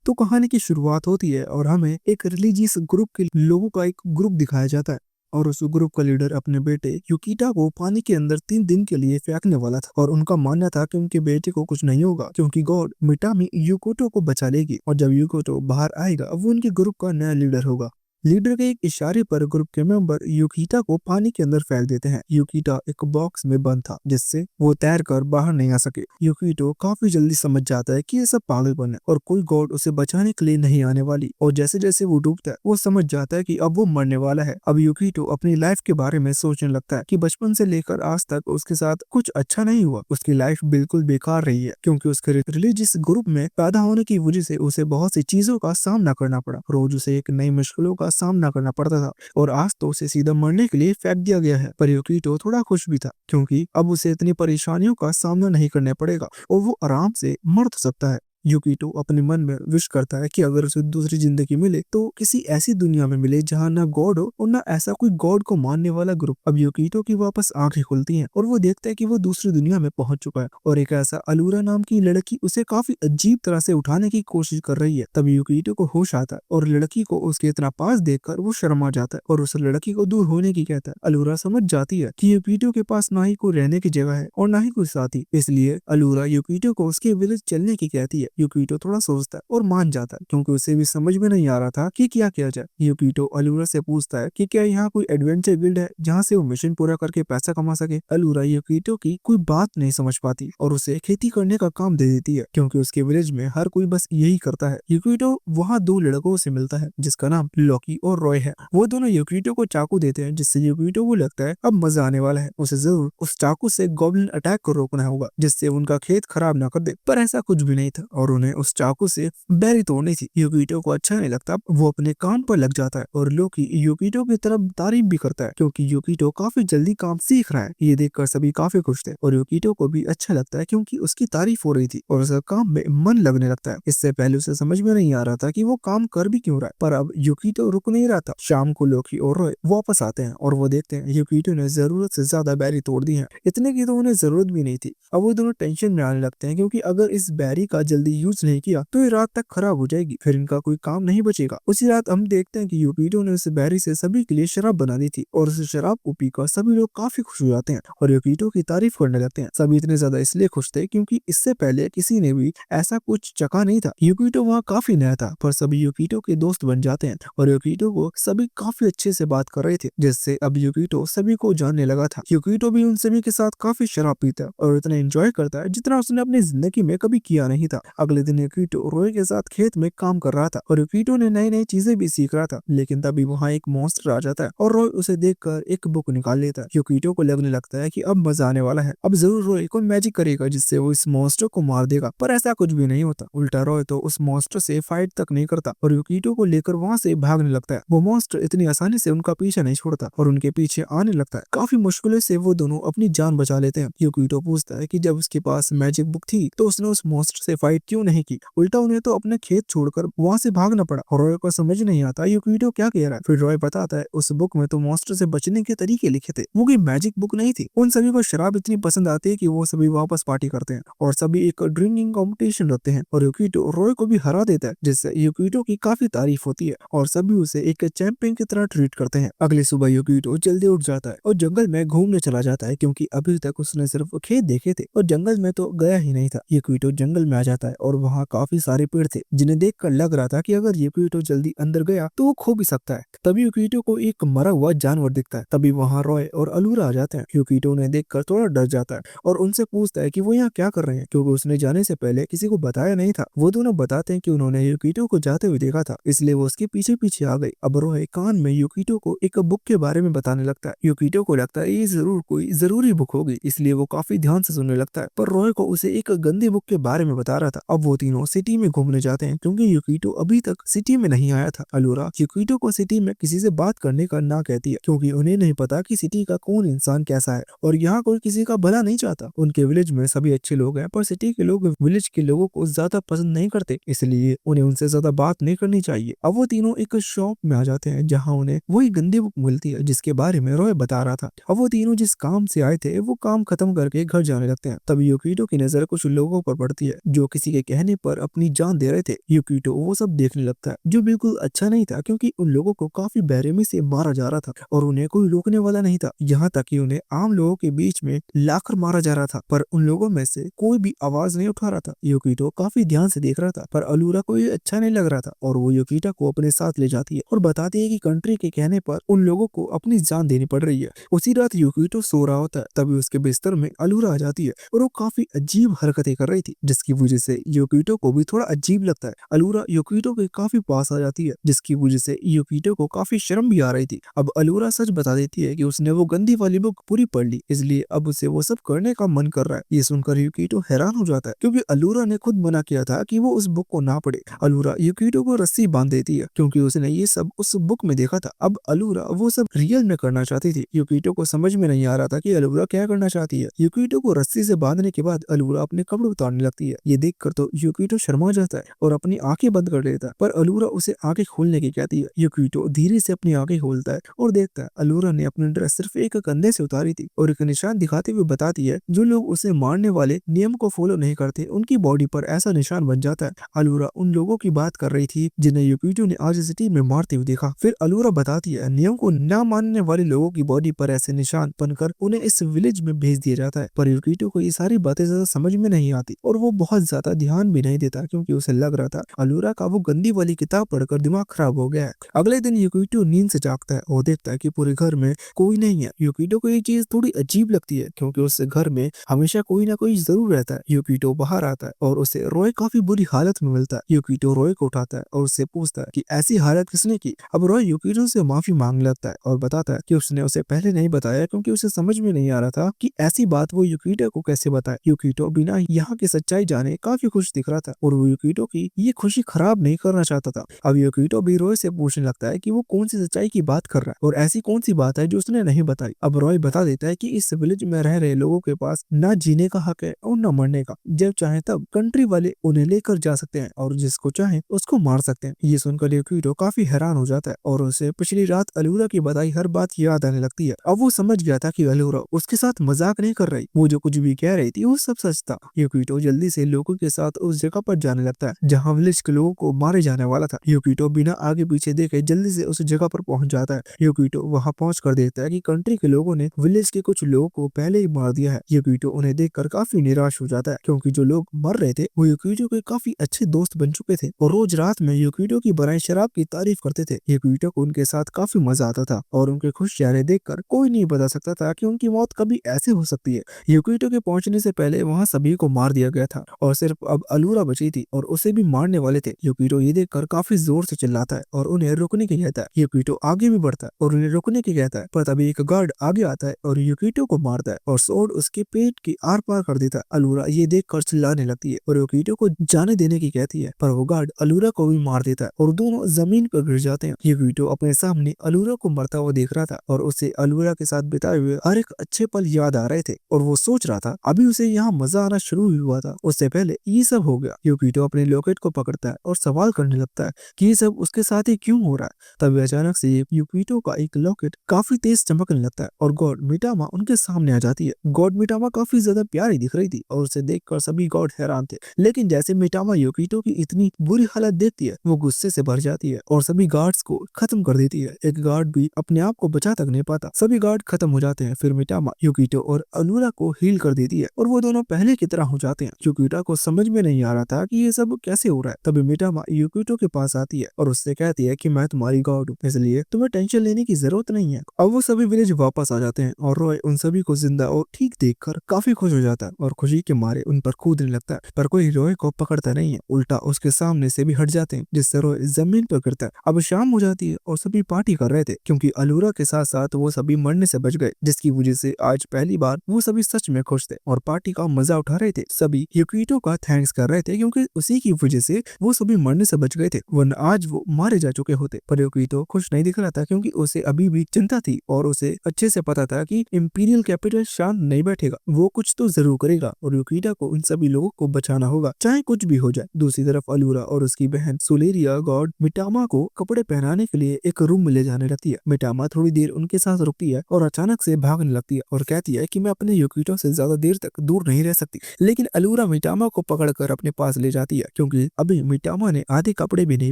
तो कहानी की शुरुआत होती है और हमें एक रिलीजियस ग्रुप के लोगों का एक ग्रुप दिखाया जाता है। और उस ग्रुप का लीडर अपने बेटे युकिटा को पानी के अंदर 3 दिन के लिए फेंकने वाला था और उनका मानना था कि उनके बेटे को कुछ नहीं होगा क्योंकि गॉड मिटामी युकोटो को बचा लेगी और जब युकोटो बाहर आएगा वो उनके ग्रुप का नया लीडर होगा। लीडर के एक इशारे पर ग्रुप के मेंबर युकिटा को पानी के अंदर फेंक देते हैं। युकिटा एक बॉक्स में बंद था जिससे वो तैर कर बाहर नहीं आ सके। युकिटो काफी जल्दी समझ जाता है कि ये सब पागलपन है और कोई गॉड उसे बचाने के लिए नहीं आने वाली। और जैसे जैसे वो डूबता है वो समझ जाता है कि अब वो मरने वाला है। अब युकिटो अपनी लाइफ के बारे में सोचने लगता है कि बचपन से लेकर आज तक उसके साथ कुछ अच्छा नहीं हुआ। उसकी लाइफ बिल्कुल बेकार रही है क्योंकि उसके रिलीजियस ग्रुप में पैदा होने की वजह से उसे बहुत सी चीजों का सामना करना पड़ा। रोज उसे एक नई मुश्किलों का सामना करना पड़ता था और आज तो उसे सीधा मरने के लिए फेंक दिया गया है। पर युकिटो थोड़ा खुश भी था क्योंकि अब उसे इतनी परेशानियों का सामना नहीं करना पड़ेगा और वो आराम से मर तो सकता है। युकिटो अपने मन में विश करता है कि अगर उसे दूसरी जिंदगी मिले तो किसी ऐसी दुनिया में मिले जहाँ ना गॉड हो और ना ऐसा कोई गॉड को मानने वाला ग्रुप। अब युकिटो की वापस आंखें खुलती हैं और वो देखता है कि वो दूसरी दुनिया में पहुंच चुका है और एक ऐसा अलूरा नाम की लड़की उसे काफी अजीब तरह से उठाने की कोशिश कर रही है। तब युकिटो को होश आता है और लड़की को उसके इतना पास देखकर वो शर्मा जाता है और उस लड़की को दूर होने की कहता है। अलूरा समझ जाती है कि युकिटो के पास ना ही कोई रहने की जगह है और ना ही कोई साथी, इसलिए अलूरा युकिटो को उसके विलेज चलने की कहती है। युकिटो थोड़ा सोचता है और मान जाता है क्योंकि उसे भी समझ में नहीं आ रहा था कि क्या किया जाए। युकिटो अलूरा से पूछता है कि क्या यहाँ कोई एडवेंचर गिल्ड है जहाँ से वो मिशन पूरा करके पैसा कमा सके। अलूरा युकिटो की कोई बात नहीं समझ पाती और उसे खेती करने का काम दे देती है क्योंकि उसके विलेज में हर कोई बस यही करता है। युकिटो वहाँ 2 लड़कों से मिलता है जिसका नाम लॉकी और रॉय है। वो दोनों युकिटो को चाकू देते हैं जिससे युकिटो को लगता है अब मजा आने वाला है। उसे जरूर उस चाकू से गॉब्लिन अटैक को रोकना होगा जिससे उनका खेत खराब ना कर दे। पर ऐसा कुछ भी नहीं था और उन्हें उस चाकू से बेरी तोड़नी थी। युकिटो को अच्छा नहीं लगता, वो अपने काम पर लग जाता है और लोकी युकिटो की तरफ तारीफ भी करता है क्योंकि युकिटो काफी जल्दी काम सीख रहा है। ये देखकर सभी काफी खुश थे और युकिटो को भी अच्छा लगता है क्योंकि उसकी तारीफ हो रही थी और उसका काम में मन लगने लगता है। इससे पहले उसे समझ में नहीं आ रहा था कि वो काम कर भी क्यों रहा है, पर अब युकिटो रुक नहीं रहा था। शाम को लोकी और रॉय वापस आते हैं और वो देखते हैं युकिटो ने जरूरत से ज्यादा बेरी तोड़ दी है। इतने की तो उन्हें जरूरत भी नहीं थी। अब वो दोनों टेंशन में आने लगते हैं क्योंकि अगर इस बेरी का जल्दी यूज नहीं किया तो ये रात तक खराब हो जाएगी, फिर इनका कोई काम नहीं बचेगा। उसी रात हम देखते हैं कि युकिटो ने उस बेरी से सभी के लिए शराब बना दी थी और उस शराब को पीकर सभी लोग काफी खुश हो जाते हैं और युकिटो की तारीफ करने लगते हैं। सभी इतने ज्यादा इसलिए खुश थे क्योंकि इससे पहले किसी ने भी ऐसा कुछ चखा नहीं था। युकिटो वहाँ काफी नया था पर सभी युकिटो के दोस्त बन जाते हैं और युकिटो को सभी काफी अच्छे से बात कर रहे थे जिससे अब युकिटो सभी को जानने लगा था। युकिटो भी उन सभी के साथ काफी शराब पीता है और इतना एंजॉय करता है जितना उसने अपनी जिंदगी में कभी किया नहीं था। अगले दिन युकिटो रॉय के साथ खेत में काम कर रहा था और युकिटो ने नई नई चीजें भी सीख रहा था, लेकिन तभी वहाँ एक मॉन्स्टर आ जाता है और रॉय उसे देखकर एक बुक निकाल लेता है। युकिटो को लगने लगता है कि अब मजा आने वाला है, अब जरूर रॉय कोई मैजिक करेगा जिससे वो इस मॉन्स्टर को मार देगा। पर ऐसा कुछ भी नहीं होता, उल्टा रॉय तो उस मॉन्स्टर से फाइट तक नहीं करता और युकिटो को लेकर वहाँ से भागने लगता है। वो मॉन्स्टर इतनी आसानी से उनका पीछा नहीं छोड़ता और उनके पीछे आने लगता है। काफी मुश्किलों से वो दोनों अपनी जान बचा लेते हैं। युकिटो पूछता है कि जब उसके पास मैजिक बुक थी तो उसने उस मॉन्स्टर से फाइट क्यों नहीं की, उल्टा उन्हें तो अपने खेत छोड़कर वहाँ से भागना पड़ा। और रॉय को समझ नहीं आता युकिटो क्या कह रहा है। फिर रॉय बताता है उस बुक में तो मॉन्स्टर से बचने के तरीके लिखे थे, वो कोई मैजिक बुक नहीं थी। उन सभी को शराब इतनी पसंद आती है कि वो सभी वापस पार्टी करते हैं और सभी एक ड्रिंकिंग कंपटीशन रखते हैं और युकिटो रॉय को भी हरा देता है जिससे युकिटो की काफी तारीफ होती है और सभी उसे एक चैंपियन की तरह ट्रीट करते हैं। अगली सुबह युकिटो जल्दी उठ जाता है और जंगल में घूमने चला जाता है क्योंकि अभी तक उसने सिर्फ खेत देखे थे और जंगल में तो गया ही नहीं था। युकिटो जंगल में आ जाता है और वहाँ काफी सारे पेड़ थे जिन्हें देखकर लग रहा था कि अगर युकिटो जल्दी अंदर गया तो वो खो भी सकता है। तभी युकिटो को एक मरा हुआ जानवर दिखता है। तभी वहाँ रॉय और अलूरा आ जाते हैं। युकिटो ने देखकर थोड़ा डर जाता है और उनसे पूछता है कि वो यहाँ क्या कर रहे हैं क्योंकि उसने जाने से पहले किसी को बताया नहीं था। वो दोनों बताते हैं कि उन्होंने युकिटो को जाते हुए देखा था इसलिए वो उसके पीछे पीछे आ गई। अब रॉय कान में युकिटो को एक बुक के बारे में बताने लगता है। युकिटो को लगता है ये जरूर कोई जरूरी बुक होगी इसलिए वो काफी ध्यान से सुनने लगता है, पर रॉय को उसे एक गंदी बुक के बारे में बता रहा था। अब वो तीनों सिटी में घूमने जाते हैं क्योंकि युकिटो अभी तक सिटी में नहीं आया था। अलूरा युकिटो को सिटी में किसी से बात करने का ना कहती है क्योंकि उन्हें नहीं पता कि सिटी का कौन इंसान कैसा है और यहाँ कोई किसी का भला नहीं चाहता। उनके विलेज में सभी अच्छे लोग हैं पर सिटी के लोग विलेज के लोगों को ज्यादा पसंद नहीं करते, इसलिए उन्हें उनसे ज्यादा बात नहीं करनी चाहिए। अब वो तीनों एक शॉप में आ जाते हैं जहाँ उन्हें वही गंदी बुक मिलती है जिसके बारे में रॉय बता रहा था। अब वो तीनों जिस काम से आए थे वो काम खत्म करके घर जाने लगते हैं। तभी युकिटो की नजर कुछ लोगों पर पड़ती है जो किसी के कहने पर अपनी जान दे रहे थे। यूकिटो वो सब देखने लगता है जो बिल्कुल अच्छा नहीं था, क्योंकि उन लोगों को काफी बेरहमी से मारा जा रहा था और उन्हें कोई रोकने वाला नहीं था। यहाँ तक कि उन्हें आम लोगों के बीच में लाकर मारा जा रहा था, पर उन लोगों में से कोई भी आवाज नहीं उठा रहा था। यूकिटो काफी ध्यान से देख रहा था, पर अलूरा को ये अच्छा नहीं लग रहा था और वो यूकिटा को अपने साथ ले जाती है और बताती है कि कंट्री के कहने पर उन लोगों को अपनी जान देनी पड़ रही है। उसी रात यूकिटो सो रहा होता है, तभी उसके बिस्तर में अलूरा आ जाती है और वो काफी अजीब हरकतें कर रही थी, जिसकी वजह से यूकिटो को भी थोड़ा अजीब लगता है। अलूरा यूकिटो के काफी पास आ जाती है, जिसकी वजह से यूकिटो को काफी शर्म भी आ रही थी। अब अलूरा सच बता देती है कि उसने वो गंदी वाली बुक पूरी पढ़ ली, इसलिए अब उसे वो सब करने का मन कर रहा है। ये सुनकर यूकिटो हैरान हो जाता है, क्योंकि अलूरा ने खुद मना किया था कि वो उस बुक को ना पढ़े। अलूरा यूकिटो को रस्सी बांध देती है, क्योंकि उसने ये सब उस बुक में देखा था। अब अलूरा वो सब रियल में करना चाहती थी। यूकिटो को समझ में नहीं आ रहा था कि अलूरा क्या करना चाहती है। यूकिटो को रस्सी से बांधने के बाद अलूरा अपने कपड़े उतारने लगती है। ये देखकर तो यूकिटो शर्मा जाता है और अपनी आंखें बंद कर लेता है, पर अलूरा उसे आंखें खोलने की कहती है। यूकिटो धीरे से अपनी आंखें खोलता है और देखता है अलूरा ने अपनी ड्रेस सिर्फ एक कंधे से उतारी थी और एक निशान दिखाते हुए बताती है जो लोग उसे मारने वाले नियम को फॉलो नहीं करते उनकी बॉडी पर ऐसा निशान बन जाता है। अलूरा उन लोगों की बात कर रही थी जिन्हें यूकिटो ने आज सिटी में मारते हुए देखा। फिर अलूरा बताती है नियम को न मानने वाले लोगों की बॉडी पर ऐसे निशान बनकर उन्हें इस विलेज में भेज दिया जाता है। पर यूकिटो को ये सारी बातें ज्यादा समझ में नहीं आती और वो बहुत ज्यादा ध्यान भी नहीं देता, क्योंकि उसे लग रहा था अलूरा का वो गंदी वाली किताब पढ़कर दिमाग खराब हो गया है। अगले दिन यूकिटो नींद से जागता है और देखता है कि पूरे घर में कोई नहीं है। यूकिटो को ये चीज थोड़ी अजीब लगती है, क्योंकि उस घर में हमेशा कोई ना कोई जरूर रहता है। यूकिटो बाहर आता है और उसे रॉय काफी बुरी हालत में मिलता है। यूकिटो रॉय को उठाता है और उससे पूछता है कि ऐसी हालत किसने की। अब रॉय यूकिटो से माफी मांग लेता है और बताता है कि उसने उसे पहले नहीं बताया, क्योंकि उसे समझ में नहीं आ रहा था कि ऐसी बात वो यूकिटो को कैसे बताए। यूकिटो बिना यहाँ की सच्चाई जाने काफी खुश दिख रहा था और वो यूकिटो की ये खुशी खराब नहीं करना चाहता था। अब यूकिटो भी रॉय से पूछने लगता है कि वो कौन सी सच्चाई की बात कर रहा है और ऐसी कौन सी बात है जो उसने नहीं बताई। अब रॉय बता देता है कि इस विलेज में रह रहे लोगों के पास ना जीने का हक है और न मरने का। जब चाहे तब कंट्री वाले उन्हें लेकर जा सकते हैं और जिसको चाहे उसको मार सकते हैं। ये सुनकर यूकिटो काफी हैरान हो जाता है और उसे पिछली रात अलूरा की बताई हर बात याद आने लगती है। अब वो समझ गया था कि अलूरा उसके साथ मजाक नहीं कर रही, वो जो कुछ भी कह रही थी वो सब सच था। यूकिटो जल्दी से लोगों के साथ उस जगह पर जाने लगता है जहाँ विलेज के लोगों को मारे जाने वाला था। यूकिटो बिना आगे पीछे देखे जल्दी से उस जगह पर पहुंच जाता है। यूकिटो वहां पहुंच कर देखता है कि कंट्री के लोगों ने विलेज के कुछ लोगों को पहले ही मार दिया है। यूकिटो उन्हें देखकर काफी निराश हो जाता है, क्योंकि जो लोग मर रहे थे वो यूकिटो के काफी अच्छे दोस्त बन चुके थे और रोज रात में यूकिटो की बनाई शराब की तारीफ करते थे। यूकिटो को उनके साथ काफी मजा आता था और उनके खुश चेहरे देखकर कोई नहीं बता सकता था कि उनकी मौत कभी ऐसे हो सकती है। यूकिटो के पहुंचने से पहले वहां सभी को मार दिया गया था और सिर्फ अब अलूरा बची थी और उसे भी मारने वाले थे। यूकिटो ये देखकर काफी जोर से चिल्लाता है और उन्हें रुकने की कहता है। यूकिटो आगे भी बढ़ता है और उन्हें रुकने की कहता है, पर तभी एक गार्ड आगे आता है और यूकिटो को मारता है और स्वॉर्ड उसके पेट की आर पार कर देता है। अलूरा ये देखकर चिल्लाने लगती है और यूकिटो को जाने देने की कहती है, पर वो गार्ड अलूरा को भी मार देता है और दोनों जमीन पर गिर जाते हैं। यूकिटो अपने सामने अलूरा को मरता हुआ देख रहा था और उसे अलूरा के साथ बिताए हुए हर एक अच्छे पल याद आ रहे थे और वो सोच रहा था अभी उसे यहाँ मजा आना शुरू हुआ था, उससे पहले ये सब हो गया। यूकिटो अपने लॉकेट को पकड़ता है और सवाल करने लगता है कि ये सब उसके साथ ही क्यों हो रहा है। तभी अचानक से यूकिटो का एक लॉकेट काफी तेज चमकने लगता है और गॉड मिटामा उनके सामने आ जाती है। गॉड मिटामा काफी ज्यादा प्यारी दिख रही थी और उसे देखकर सभी गॉड हैरान थे, लेकिन जैसे मिटामा यूकिटो की इतनी बुरी हालत देखती है वो गुस्से से भर जाती है और सभी गार्ड्स को खत्म कर देती है। एक गार्ड भी अपने आप को बचा तक नहीं पाता। सभी गार्ड खत्म हो जाते हैं। फिर मिटामा यूकिटो और अलूरा को हील कर देती है और वो दोनों पहले की तरह हो जाते हैं। यूकिटो को समझ में नहीं आ रहा था कि ये सब कैसे हो रहा है। तभी मिटामा यूकिटो के पास आती है और उससे कहती है कि मैं तुम्हारी गॉड हूँ, इसलिए तुम्हें टेंशन लेने की जरूरत नहीं है। अब वो सभी विलेज वापस आ जाते हैं और रॉय उन सभी को जिंदा और ठीक देखकर काफी खुश हो जाता है और खुशी के मारे उन पर कूदने लगता है, पर कोई रॉय को पकड़ता नहीं है, उल्टा उसके सामने से भी हट जाते हैं, जिससे रॉय जमीन पर गिरता है। अब शाम हो जाती है और सभी पार्टी कर रहे थे, क्योंकि अलूरा के साथ साथ वो सभी मरने से बच गए, जिसकी वजह से आज पहली बार वो सभी सच में खुश थे और पार्टी का मजा उठा रहे थे। सभी यूकिटो का थैंक्स कर रहे थे, क्योंकि उसी की वजह से वो सभी मरने से बच गए थे, वरना आज वो मारे जा चुके होते। पर यूकिटो खुश नहीं दिख रहा था, क्योंकि उसे अभी भी चिंता थी और उसे अच्छे से पता था कि इंपीरियल कैपिटल शांत नहीं बैठेगा, वो कुछ तो जरूर करेगा और यूकिटा को उन सभी लोगों को बचाना होगा, चाहे कुछ भी हो जाए। दूसरी तरफ अलूरा और उसकी बहन सोलेरिया गॉड मिटामा को कपड़े पहनाने के लिए एक रूम में ले जाने लगती है। मिटामा थोड़ी देर उनके साथ रुकती है और अचानक से भागने लगती है और कहती है कि मैं अपने यूकिटो से ज्यादा देर तक दूर नहीं रह सकती, लेकिन अलूरा मिटामा को पकड़ पकड़कर अपने पास ले जाती है, क्योंकि अभी मिटामा ने आधे कपड़े भी नहीं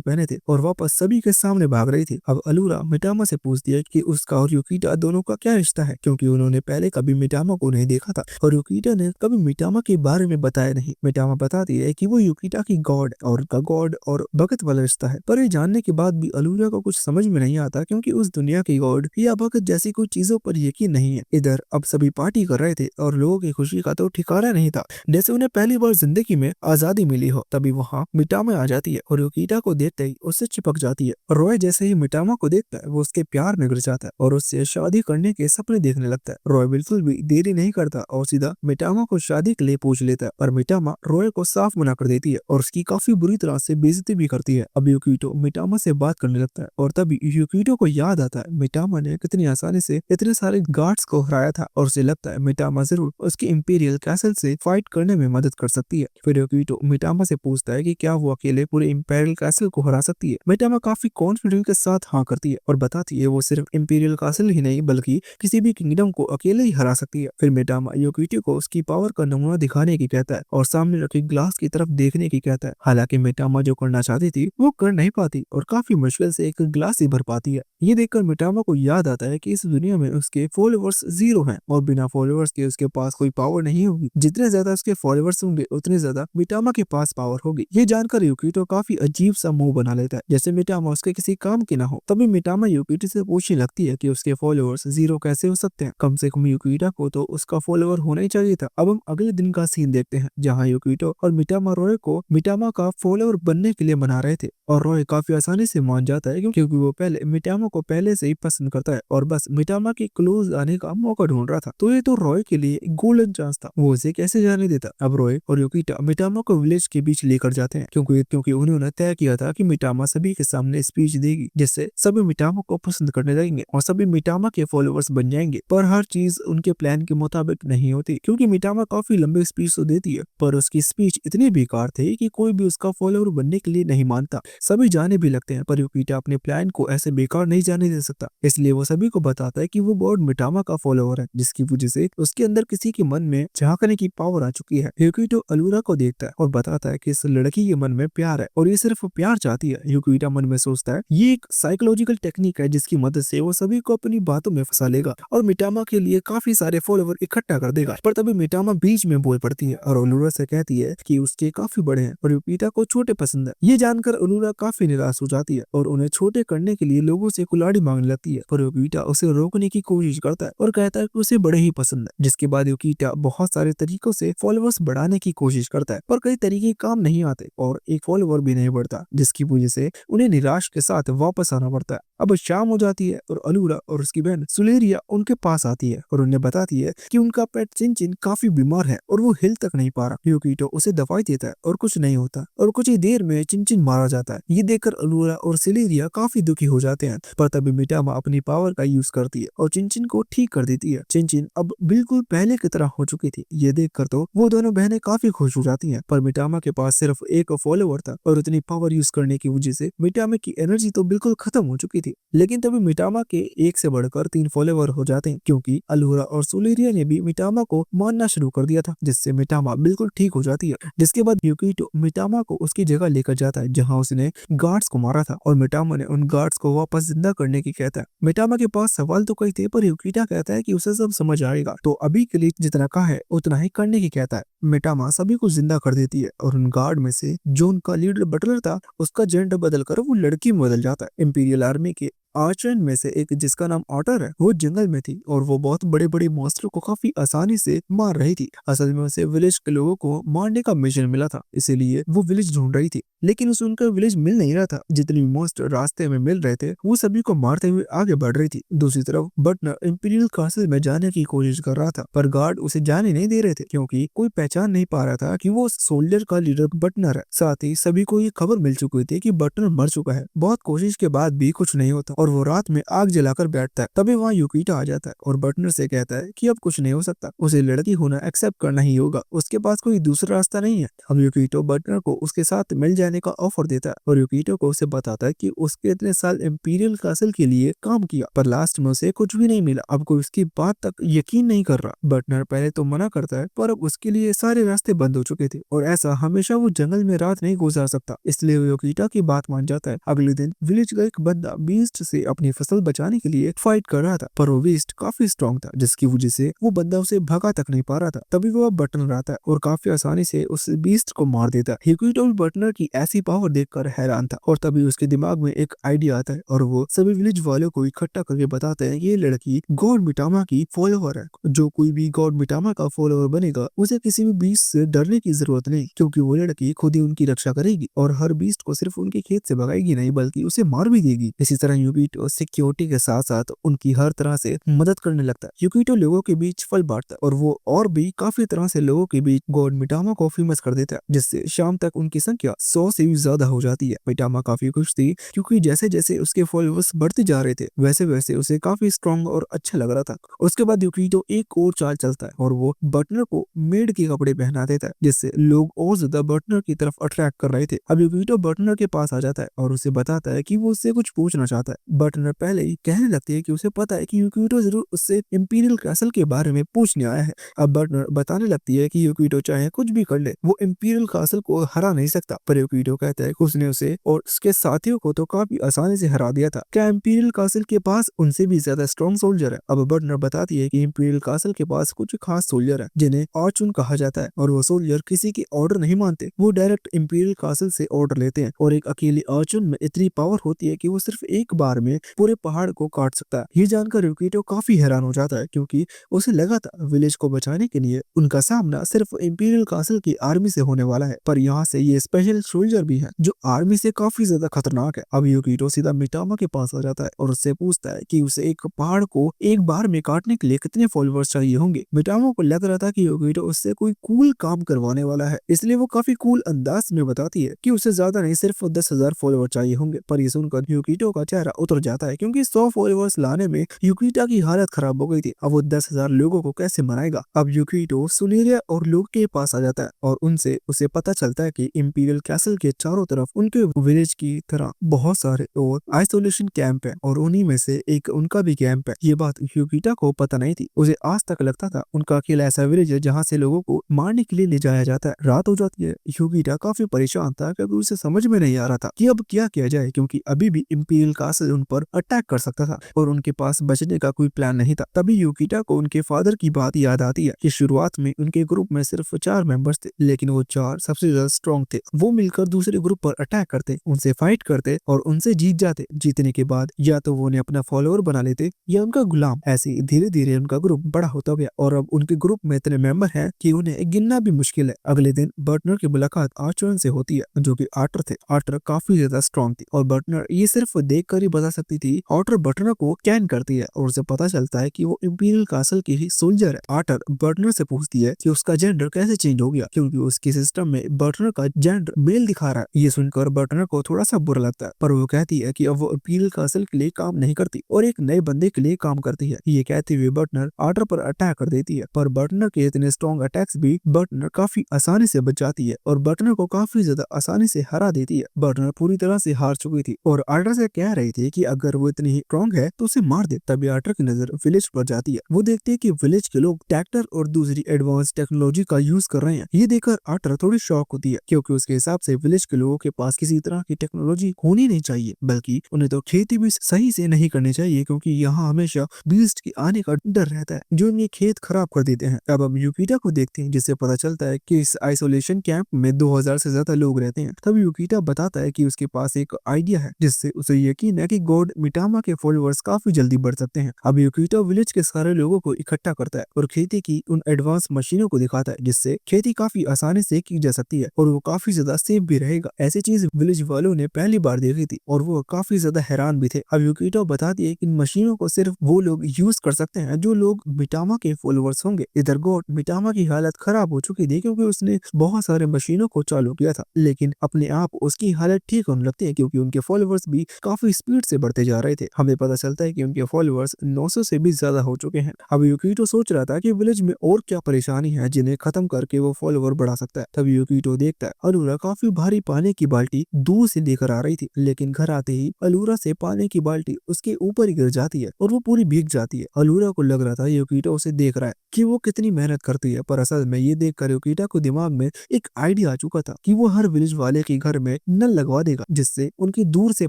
पहने थे और वापस सभी के सामने भाग रही थी। अब अलूरा मिटामा से पूछती है कि उसका और युकिटा दोनों का क्या रिश्ता है, क्योंकि उन्होंने पहले कभी मिटामा को नहीं देखा था और युकिटा ने कभी मिटामा के बारे में बताया नहीं। मिटामा बताती है कि वो युकिटा की गॉड और उनका गॉड और भगत वाला रिश्ता है, पर ये जानने के बाद भी अलूरा को कुछ समझ में नहीं आता, क्योंकि उस दुनिया की गॉड या भगत जैसी कोई चीजों पर यकीन नहीं है। इधर अब सभी पार्टी कर रहे थे और लोगों की खुशी का तो ठिकाना नहीं था, जैसे उन्हें पहली बार जिंदगी में आजादी मिली हो। तभी वहाँ मिटामा आ जाती है और युकिटा को देखते ही उससे चिपक जाती है। और रॉय जैसे ही मिटामा को देखता है वो उसके प्यार में गिर जाता है और उससे शादी करने के सपने देखने लगता है। रॉय बिल्कुल भी देरी नहीं करता और सीधा मिटामा को शादी के लिए पूछ लेता है, पर मिटामा रॉय को साफ मना कर देती है और उसकी काफी बुरी तरह से बेइज्जती भी करती है। अब युकितो मिटामा से बात करने लगता है और तभी युकितो को याद आता है मिटामा ने कितनी आसानी से इतने सारे गार्ड्स को हराया था और उसे लगता है मिटामा जरूर उसके इंपीरियल कैसल से फाइट करने में मदद कर सकती है। फिर युकितो मिटामा से पूछता है कि क्या वो अकेले पूरे इंपीरियल कैसल को हरा सकती है। मिटामा काफी कॉन्फिडेंस के साथ हाँ करती है और बताती है वो सिर्फ इंपीरियल कैसल ही नहीं बल्कि किसी भी किंगडम को अकेले ही हरा सकती है। फिर मिटामा युकितो को उसकी पावर का नमूना दिखाने की कहता है और सामने रखे ग्लास की तरफ देखने की कहता है। हालांकि मिटामा जो करना चाहती थी वो कर नहीं पाती और काफी मुश्किल से एक ग्लास ही भर पाती है। ये देखकर मिटामा को याद आता है कि इस दुनिया में उसके फॉलोअर्स 0 हैं और बिना फॉलोअर्स के उसके पास कोई पावर नहीं होगी। जितने ज्यादा उसके फॉलोअर्स होंगे उतने ज्यादा मिटामा के पास पावर होगी। ये जानकर युकितो काफी अजीब सा मुंह बना लेता है, जैसे मिटामा उसके किसी काम की ना हो। तभी मिटामा युकितो से पूछने लगती है कि उसके फॉलोअर्स 0 कैसे हो सकते हैं। कम से कम युकितो को तो उसका फॉलोअर होना ही चाहिए था। अब हम अगले दिन का सीन देखते हैं, जहाँ युकितो और मिटामा रॉय को मिटामा का फॉलोअर बनने के लिए मना रहे थे और रॉय काफी आसानी से मान जाता है, क्योंकि वो पहले मिटामा को पहले से ही पसंद करता है और बस मिटामा के क्लोज आने का मौका ढूंढ रहा था। तो ये तो रॉय के लिए एक गोल्डन चांस था, वो उसे कैसे जाने देता। अब रॉय और युकितो मिटामा को विलेज के बीच लेकर जाते हैं, क्योंकि उन्होंने तय किया था कि मिटामा सभी के सामने स्पीच देगी, जिससे सभी मिटामा को पसंद करने लगेंगे और सभी मिटामा के फॉलोअर्स बन जाएंगे। पर हर चीज उनके प्लान के मुताबिक नहीं होती, क्योंकि मिटामा काफी लंबी स्पीच तो देती है पर उसकी स्पीच इतनी बेकार थी कि कोई भी उसका फॉलोअर बनने के लिए नहीं मानता। सभी जाने भी लगते हैं, पर युकितो अपने प्लान को ऐसे बेकार नहीं जाने दे सकता, इसलिए वो सभी को बताता है कि वो गॉड मिटामा का फॉलोअर है, जिसकी वजह से उसके अंदर किसी के मन में झांकने की पावर आ चुकी है। युकितो अलूरा को देखता है और बताता है कि इस लड़की के मन में प्यार है और ये सिर्फ प्यार चाहती है। युकितो मन में सोचता है ये एक साइकोलॉजिकल टेक्निक है जिसकी मदद से वो सभी को अपनी बातों में फंसा लेगा और मिटामा के लिए काफी सारे फॉलोअर इकट्ठा कर देगा। पर तभी मिटामा बीच में बोल पड़ती है और अलूरा से कहती है कि उसके काफी बड़े हैं और युकितो को छोटे पसंद है। ये जानकर अलूरा काफी निराश हो जाती है और उन्हें छोटे करने के लिए लोगों से कुल्हाड़ी मांगने लगती है, पर युकितो उसे रोकने की कोशिश करता है और कहता है कि उसे बड़े ही पसंद है। जिसके बाद युकितो बहुत सारे तरीकों से फॉलोअर्स बढ़ाने की कोशिश करता है, पर कई तरीके काम नहीं आते और एक फॉलोअर भी नहीं बढ़ता, जिसकी वजह से उन्हें निराश के साथ वापस आना पड़ता है। अब शाम हो जाती है और अलूरा और उसकी बहन सुलेरिया उनके पास आती है और उन्हें बताती है कि उनका पेट चिनचिन काफी बीमार है और वो हिल तक नहीं पा रहा। युकितो उसे दवाई देता है और कुछ नहीं होता और कुछ ही देर में चिनचिन मारा जाता है। ये देखकर अलूरा और सुलेरिया काफी दुखी हो जाते हैं, पर तभी मिटामा अपनी पावर का यूज करती है और चिनचिन को ठीक कर देती है। चिनचिन अब बिल्कुल पहले की तरह हो चुकी थी। ये देखकर तो वो दोनों बहनें काफी खुश हो जाती हैं, पर मिटामा के पास सिर्फ एक फॉलोअर था और उतनी पावर यूज करने की वजह से मिटामा की एनर्जी तो बिल्कुल खत्म हो चुकी थी। लेकिन तभी मिटामा के एक से बढ़कर 3 फॉलोअर हो जाते हैं, क्योंकि अलूरा और सुलेरिया ने भी मिटामा को मानना शुरू कर दिया था, जिससे मिटामा बिल्कुल ठीक हो जाती है। जिसके बाद युकितो मिटामा को उसकी जगह लेकर जाता है जहाँ उसने गार्ड्स को मारा था और मिटामा ने उन गार्ड्स को वापस जिंदा करने की कहता है। मिटामा के पास सवाल तो कई थे, पर युकितो कहता है कि उसे सब समझ आएगा, तो अभी के लिए जितना कहा है उतना ही करने की कहता है। मिटामा सभी को जिंदा कर देती है और उन गार्ड में से जो उनका लीडर बटलर था उसका जेंडर बदलकर वो लड़की में बदल जाता है। इंपीरियल आर्मी के आर्चर में से एक जिसका नाम ऑटर है वो जंगल में थी और वो बहुत बड़े बड़े मॉन्स्टर को काफी आसानी से मार रही थी। असल में उसे विलेज के लोगों को मारने का मिशन मिला था, इसीलिए वो विलेज ढूंढ रही थी, लेकिन उसे उनका विलेज मिल नहीं रहा था। जितने भी मॉन्स्टर रास्ते में मिल रहे थे वो सभी को मारते हुए आगे बढ़ रही थी। दूसरी तरफ बटनर इंपीरियल कासल में जाने की कोशिश कर रहा था, पर गार्ड उसे जाने नहीं दे रहे थे, क्योंकि कोई पहचान नहीं पा रहा था कि वो सोल्जर का लीडर बटनर है। साथ ही सभी को ये खबर मिल चुकी थी कि बटनर मर चुका है। बहुत कोशिश के बाद भी कुछ नहीं होता और वो रात में आग जलाकर बैठता है। तभी वहाँ युकितो आ जाता है और बटनर से कहता है कि अब कुछ नहीं हो सकता, उसे लड़की होना एक्सेप्ट करना ही होगा, उसके पास कोई दूसरा रास्ता नहीं है। अब युकितो बटनर को उसके साथ मिल जाने रहने का ऑफर देता है और यूकिटो को उसे बताता है कि उसके इतने साल इंपीरियल कासल के लिए काम किया पर लास्ट में उसे कुछ भी नहीं मिला। अब कोई उसकी बात तक यकीन नहीं कर रहा। बटनर पहले तो मना करता है पर अब उसके लिए सारे रास्ते बंद हो चुके थे और ऐसा हमेशा वो जंगल में रात नहीं गुजार सकता, इसलिए वो यूकिटा की बात मान जाता है। अगले दिन विलेज का एक बंदा बीस्ट से अपनी फसल बचाने के लिए फाइट कर रहा था पर वो बीस्ट काफी स्ट्रॉन्ग था जिसकी वजह से वो बंदा उसे भगा तक नहीं पा रहा था। तभी वो बटनर आता है और काफी आसानी से उस बीस्ट को मार देता है। यूकिटो भी बटनर की ऐसी पावर देखकर हैरान था और तभी उसके दिमाग में एक आइडिया आता है और वो सभी विलेज वालों को इकट्ठा करके बताते हैं ये लड़की गॉड मिटामा की फॉलोअर है। जो कोई भी गॉड मिटामा का फॉलोअर बनेगा उसे किसी भी बीस्ट से डरने की जरूरत नहीं क्योंकि वो लड़की खुद ही उनकी रक्षा करेगी और हर बीस्ट को सिर्फ उनके खेत से भगाएगी नहीं बल्कि उसे मार भी देगी। इसी तरह यूकिटो सिक्योरिटी के साथ साथ उनकी हर तरह से मदद करने लगता है। यूकिटो लोगों के बीच फल बांटता है और वो और भी काफी तरह से लोगों के बीच गॉड मिटामा को फेमस कर देता है जिससे शाम तक उनकी संख्या 100 से भी ज्यादा हो जाती है। मिटामा काफी खुश थी क्योंकि जैसे जैसे उसके फॉलोअर्स बढ़ते जा रहे थे वैसे वैसे उसे काफी स्ट्रॉन्ग और अच्छा लग रहा था। उसके बाद यूकिटो एक और चाल चलता है और वो बटनर को मेड के कपड़े पहना देता है जिससे लोग और ज्यादा बटनर की तरफ अट्रैक्ट कर रहे थे। अब यूकिटो बटनर के पास आ जाता है और उसे बताता है कि वो उससे कुछ पूछना चाहता है। बटनर पहले ही कहने लगती है कि उसे पता है कि यूकिटो जरूर उससे इंपीरियल कैसल के बारे में पूछने आया है। अब बटनर बताने लगती है कि यूकिटो चाहे कुछ भी कर ले वो इंपीरियल कैसल को हरा नहीं सकता पर यूकिटो कहता है कि उसने उसे और उसके साथियों को तो काफी आसानी से हरा दिया था। क्या इंपीरियल कैसल के पास उनसे भी ज्यादा स्ट्रॉन्ग सोल्जर है? अब बटनर बताती है कि इंपीरियल कैसल के पास कुछ खास सोल्जर है जिन्हें आर्चून कहा जाता है और वो सोल्जर किसी की ऑर्डर नहीं मानते, वो डायरेक्ट इंपीरियल कैसल से ऑर्डर लेते हैं और एक अकेले आर्चून में इतनी पावर होती है कि वो सिर्फ एक बार में पूरे पहाड़ को काट सकता है। ये जानकर यूकिटो काफी हैरान हो जाता है क्योंकि उसे लगा था विलेज को बचाने के लिए उनका सामना सिर्फ इंपीरियल कैसल की आर्मी से होने वाला है पर यहाँ से ये स्पेशल सोल्जर भी है जो आर्मी से काफी ज्यादा खतरनाक है। अब यूकिटो सीधा मिटामा के पास आ जाता है और उससे पूछता है कि उसे एक पहाड़ को एक बार में काटने के लिए कितने फॉलोअर्स चाहिए होंगे। मिटामा को लग रहा था कि यूकिटो उससे कोई कूल काम करवाने वाला है इसलिए वो काफी कूल अंदाज में बताती है कि उसे ज्यादा नहीं सिर्फ 10,000 फॉलोअर चाहिए होंगे। पर ये सुनकर यूकिटो का चेहरा उतर जाता है क्योंकि 100 फॉलोअर्स लाने में यूकिटा की हालत खराब हो गई थी। अब वो 10,000 लोगों को कैसे मनाएगा। अब यूकिटो सुनेरिया और लोग के पास आ जाता है और उनसे उसे पता चलता है कि इंपीरियल कैसल के चारों तरफ उनके विलेज की तरह बहुत सारे और आइसोलेशन कैंप है और उन्हीं में से एक उनका भी कैंप है। ये बात यूकिटा को पता नहीं थी। उसे आज तक लगता था उनका अकेला ऐसा विलेज है जहाँ से लोगों को मारने के लिए ले जाया जाता है। रात हो जाती है। यूकिटा काफी परेशान था क्योंकि उसे समझ में नहीं आ रहा था कि अब क्या किया जाए क्योंकि अभी भी इंपीरियल कैसल उन पर अटैक कर सकता था और उनके पास बचने का कोई प्लान नहीं था। तभी यूकिटा को उनके फादर की बात याद आती है कि शुरुआत में उनके ग्रुप में सिर्फ 4 मेंबर्स थे लेकिन वो 4 सबसे ज्यादा स्ट्रॉन्ग थे। वो मिलकर दूसरे ग्रुप पर अटैक करते, उनसे फाइट करते और उनसे जीत जाते। जीतने के बाद या तो वो उन्हें अपना फॉलोअर बना लेते या उनका गुलाम। ऐसे धीरे धीरे उनका ग्रुप बड़ा होता गया और अब उनके ग्रुप में इतने मेंबर हैं कि उन्हें गिनना भी मुश्किल है। अगले दिन बटनर की मुलाकात आर्चर से होती है जो कि आर्टर थे। आर्टर काफी ज्यादा स्ट्रॉन्ग थी और बटनर ये सिर्फ देख कर ही बता सकती थी। आर्टर बटनर को कैन करती है और उसे पता चलता है कि वो इंपीरियल कैसल की ही सोल्जर है। आर्टर बटनर से पूछती है कि उसका जेंडर कैसे चेंज हो गया क्योंकि उसके सिस्टम में बटनर का जेंडर मेल दिखा रहा है। ये सुनकर बटनर को थोड़ा सा बुरा लगता है पर वो कहती है कि अब वो इंपीरियल कैसल के लिए काम नहीं करती और एक नए बंदे के लिए काम करती है। ये कहते हुए बटनर आर्टर पर अटैक कर देती है पर बटनर के इतने स्ट्रॉन्ग अटैक्स भी बटनर काफी आसानी से बच जाती है और बटनर को काफी ज्यादा आसानी से हरा देती है। बटनर पूरी तरह से हार चुकी थी और आर्टर से कह रही थी कि अगर वो इतनी ही स्ट्रॉन्ग है तो उसे मार दे। तभी आर्टर की नजर विलेज पर जाती है। वो देखते हैं कि विलेज के लोग ट्रैक्टर और दूसरी एडवांस टेक्नोलॉजी का यूज कर रहे हैं। ये देखकर आर्टर थोड़ी शॉक होती है क्योंकि उसके हिसाब से विलेज के लोगों के पास किसी तरह की टेक्नोलॉजी होनी नहीं चाहिए बल्कि उन्हें तो खेती भी सही से नहीं करनी चाहिए क्योंकि यहाँ हमेशा बीस्ट के आने का डर रहता है जो इनके खेत खराब कर देते हैं। अब हम यूकिटा को देखते हैं जिससे पता चलता है कि इस आइसोलेशन कैंप में 2000 से ज्यादा लोग रहते हैं। तब यूकिटा बताता है कि उसके पास एक आइडिया है जिससे उसे यकीन है कि गॉड मिटामा के फॉलोअर्स काफी जल्दी बढ़ सकते हैं। अब यूकिटा विलेज के सारे लोगों को इकट्ठा करता है और खेती की उन एडवांस मशीनों को दिखाता है जिससे खेती काफी आसानी से की जा सकती है और वो काफी ज्यादा सेफ भी रहेगा। ऐसी चीज विलेज वालों ने पहली बार देखी थी और वो काफी ज्यादा हैरान भी थे। अब यूकिटा बताती है कि इन मशीनों को सिर्फ वो लोग यूज कर सकते हैं जो लोग मिटामा के फॉलोअर्स होंगे। इधर गॉड मिटामा की हालत खराब हो चुकी थी क्योंकि उसने बहुत सारे मशीनों को चालू किया था लेकिन अपने आप उसकी हालत ठीक होने लगती है क्योंकि उनके फॉलोअर्स भी काफी स्पीड से बढ़ते जा रहे थे। हमें पता चलता है कि उनके फॉलोअर्स 900 से भी ज्यादा हो चुके हैं। अब यूकिटो सोच रहा था कि विलेज में और क्या परेशानी है जिन्हें खत्म करके वो फॉलोअर बढ़ा सकता है। तब यूकिटो देखता है अरोरा काफी भारी पानी की बाल्टी दूर से लेकर आ रही थी, लेकिन घर आते ही अलूरा से पानी की बाल्टी उसके ऊपर ही गिर जाती है और वो पूरी भीग जाती है। अलूरा को लग रहा था योकिटा उसे देख रहा है कि वो कितनी मेहनत करती है, पर असल में ये देखकर योकिटा को दिमाग में एक आइडिया आ चुका था कि वो हर विलेज वाले के घर में नल लगवा देगा, जिससे उनकी दूर से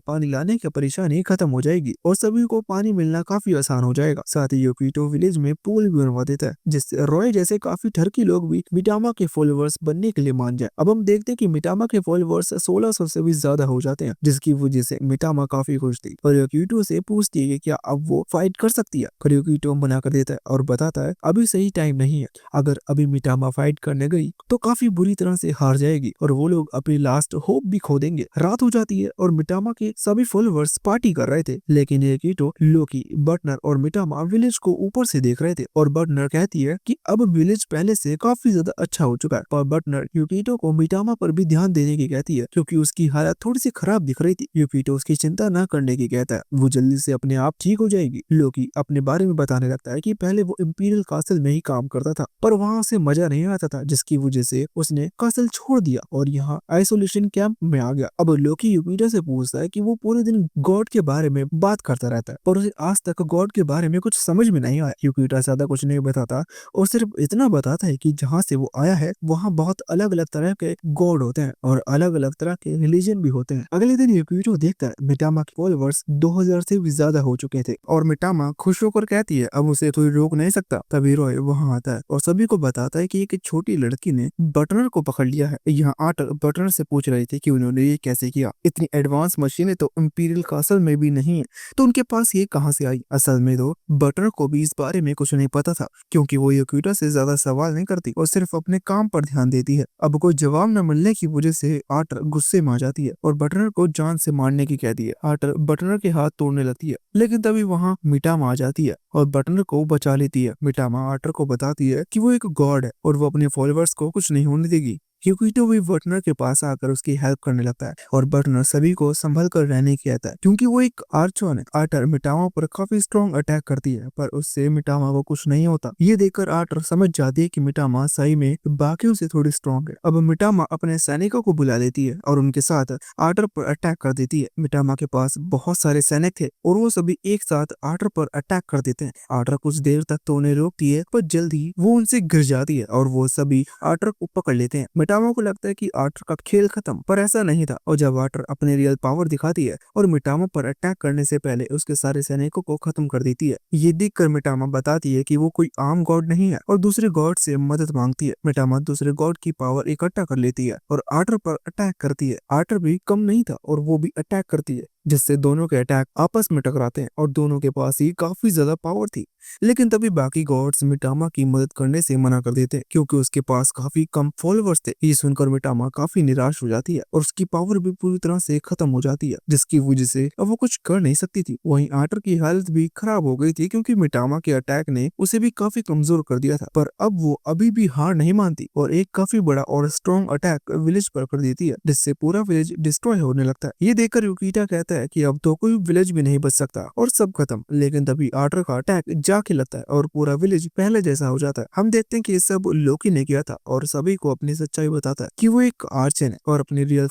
पानी लाने की परेशानी खत्म हो जाएगी और सभी को पानी मिलना काफी आसान हो जाएगा। साथ ही योकिटो विलेज में पूल भी बनवा देता है, जिससे रॉय जैसे काफी ठरकी लोग भी मिटामा के फॉलोअर्स बनने के लिए मान जाए। अब हम देखते हैं कि मिटामा के फॉलोअर्स 1600 से भी ज्यादा हो जाते हैं, जिसकी वजह से मिटामा काफी खुश थी और योकिटो से पूछती है कि क्या अब वो फाइट कर सकती है, पर योकिटो मना कर देता है और बताता है अभी सही टाइम नहीं है। अगर अभी मिटामा फाइट करने गई तो काफी बुरी तरह से हार जाएगी और वो लोग अपनी लास्ट होप भी खो देंगे। रात हो जाती है और मिटामा के सभी फॉलोअर्स पार्टी कर रहे थे, लेकिन योकिटो, लोकी, बटनर और मिटामा विलेज को ऊपर से देख रहे थे और बटनर कहती है कि अब विलेज पहले से काफी ज्यादा अच्छा हो चुका है। पर बटनर योकिटो को मिटामा पर भी ध्यान देने की कहती है क्योंकि उसकी हालत थोड़ी सी खराब दिख रही थी। योकिटो उसकी चिंता न करने की कहता है, वो जल्दी से अपने आप ठीक हो जाएगी। लोकी अपने बारे में बताने लगता है कि पहले वो इंपीरियल कासल में ही काम करता था, पर वहाँ से मजा नहीं आता था, जिसकी वजह से उसने कासल छोड़ दिया और यहाँ आइसोलेशन कैंप में आ गया। अब लोकी योकिटो से पूछता है कि वो पूरे दिन गॉड के बारे में बात करता रहता है, पर उसे आज तक गॉड के बारे में कुछ समझ में नहीं आया। योकिटो ज्यादा कुछ नहीं बताता और सिर्फ इतना बताता है कि जहाँ से वो आया है वहाँ बहुत अलग अलग तरह के गॉड होते हैं और अलग अलग तरह के रिलीजन भी होते हैं। अगले दिन योकिटो देखता है मिटामा के फॉलोअर्स 2000 से भी ज्यादा हो चुके थे और मिटामा खुश होकर कहती है अब उसे कोई रोक नहीं सकता। तभी रॉय वहाँ आता है और सभी को बताता है कि एक छोटी लड़की ने बटनर को पकड़ लिया है। यहाँ आर्टर बटनर से पूछ रही थी कि उन्होंने ये कैसे किया, इतनी एडवांस मशीनें तो इंपीरियल कासल में भी नहीं है, तो उनके पास ये कहाँ से आई। असल में तो बटनर को भी इस बारे में कुछ नहीं पता था क्योंकि वो योकिटो से ज्यादा सवाल नहीं करती और सिर्फ अपने काम पर ध्यान देती है। अब कोई जवाब न मिलने की वजह से आर्टर गुस्से में आ जाती है और बटनर को जान से मारने की कहती है। आर्टर बटनर के हाथ तोड़ने लगती है, लेकिन तभी वहाँ मिटामा आ जाती है और बटनर को बचा लेती है। मिटामा आर्टर को बताती है कि वो एक गॉड है और वो अपने फॉलोअर्स को कुछ नहीं होने देगी। योकिटो भी बटनर के पास आकर उसकी हेल्प करने लगता है और बटनर सभी को संभल कर रहने की कहता है क्योंकि वो एक आर्चर है। आर्टर मिटामा पर काफी स्ट्रॉन्ग अटैक करती है, पर उससे मिटामा को कुछ नहीं होता। ये देखकर आर्टर समझ जाती है कि मिटामा सही में बाकियों से थोड़ी स्ट्रॉन्ग है। अब मिटामा अपने सैनिकों को बुला लेती है और उनके साथ आर्टर पर अटैक कर देती है। मिटामा के पास बहुत सारे सैनिक थे और वो सभी एक साथ आर्टर पर अटैक कर देते हैं। आर्टर कुछ देर तक तो उन्हें रोकती है, पर जल्दी वो उनसे गिर जाती है और वो सभी आर्टर को पकड़ लेते हैं। मिटामा को लगता है कि आर्टर का खेल खत्म, पर ऐसा नहीं था और जब आर्टर अपने रियल पावर दिखाती है और मिटामा पर अटैक करने से पहले उसके सारे सैनिकों को खत्म कर देती है। ये देखकर मिटामा बताती है कि वो कोई आम गॉड नहीं है और दूसरे गॉड से मदद मांगती है। मिटामा दूसरे गॉड की पावर इकट्ठा कर लेती है और आर्टर पर अटैक करती है। आर्टर भी कम नहीं था और वो भी अटैक करती है, जिससे दोनों के अटैक आपस में टकराते हैं और दोनों के पास ही काफी ज्यादा पावर थी। लेकिन तभी बाकी गॉड्स मिटामा की मदद करने से मना कर देते हैं क्योंकि उसके पास काफी कम फॉलोअर्स थे। ये सुनकर मिटामा काफी निराश हो जाती है और उसकी पावर भी पूरी तरह से खत्म हो जाती है, जिसकी वजह से अब वो कुछ कर नहीं सकती थी। वहीं आर्टर की हालत भी खराब हो गई थी क्योंकि मिटामा के अटैक ने उसे भी काफी कमजोर कर दिया था, पर अब वो अभी भी हार नहीं मानती और एक काफी बड़ा और स्ट्रॉन्ग अटैक विलेज पर कर देती है, जिससे पूरा विलेज डिस्ट्रॉय होने लगता है। ये देखकर योकिटा कहता है कि अब तो कोई विलेज भी नहीं बच सकता और सब खत्म। लेकिन तभी आर्टर का अटैक जाके लगता है और पूरा विलेज पहले जैसा हो जाता है। हम देखते हैं कि ये सब लोकी ने किया था और सभी को अपनी सच्चाई बताता है कि वो एक आर्चर है और अपनी रियल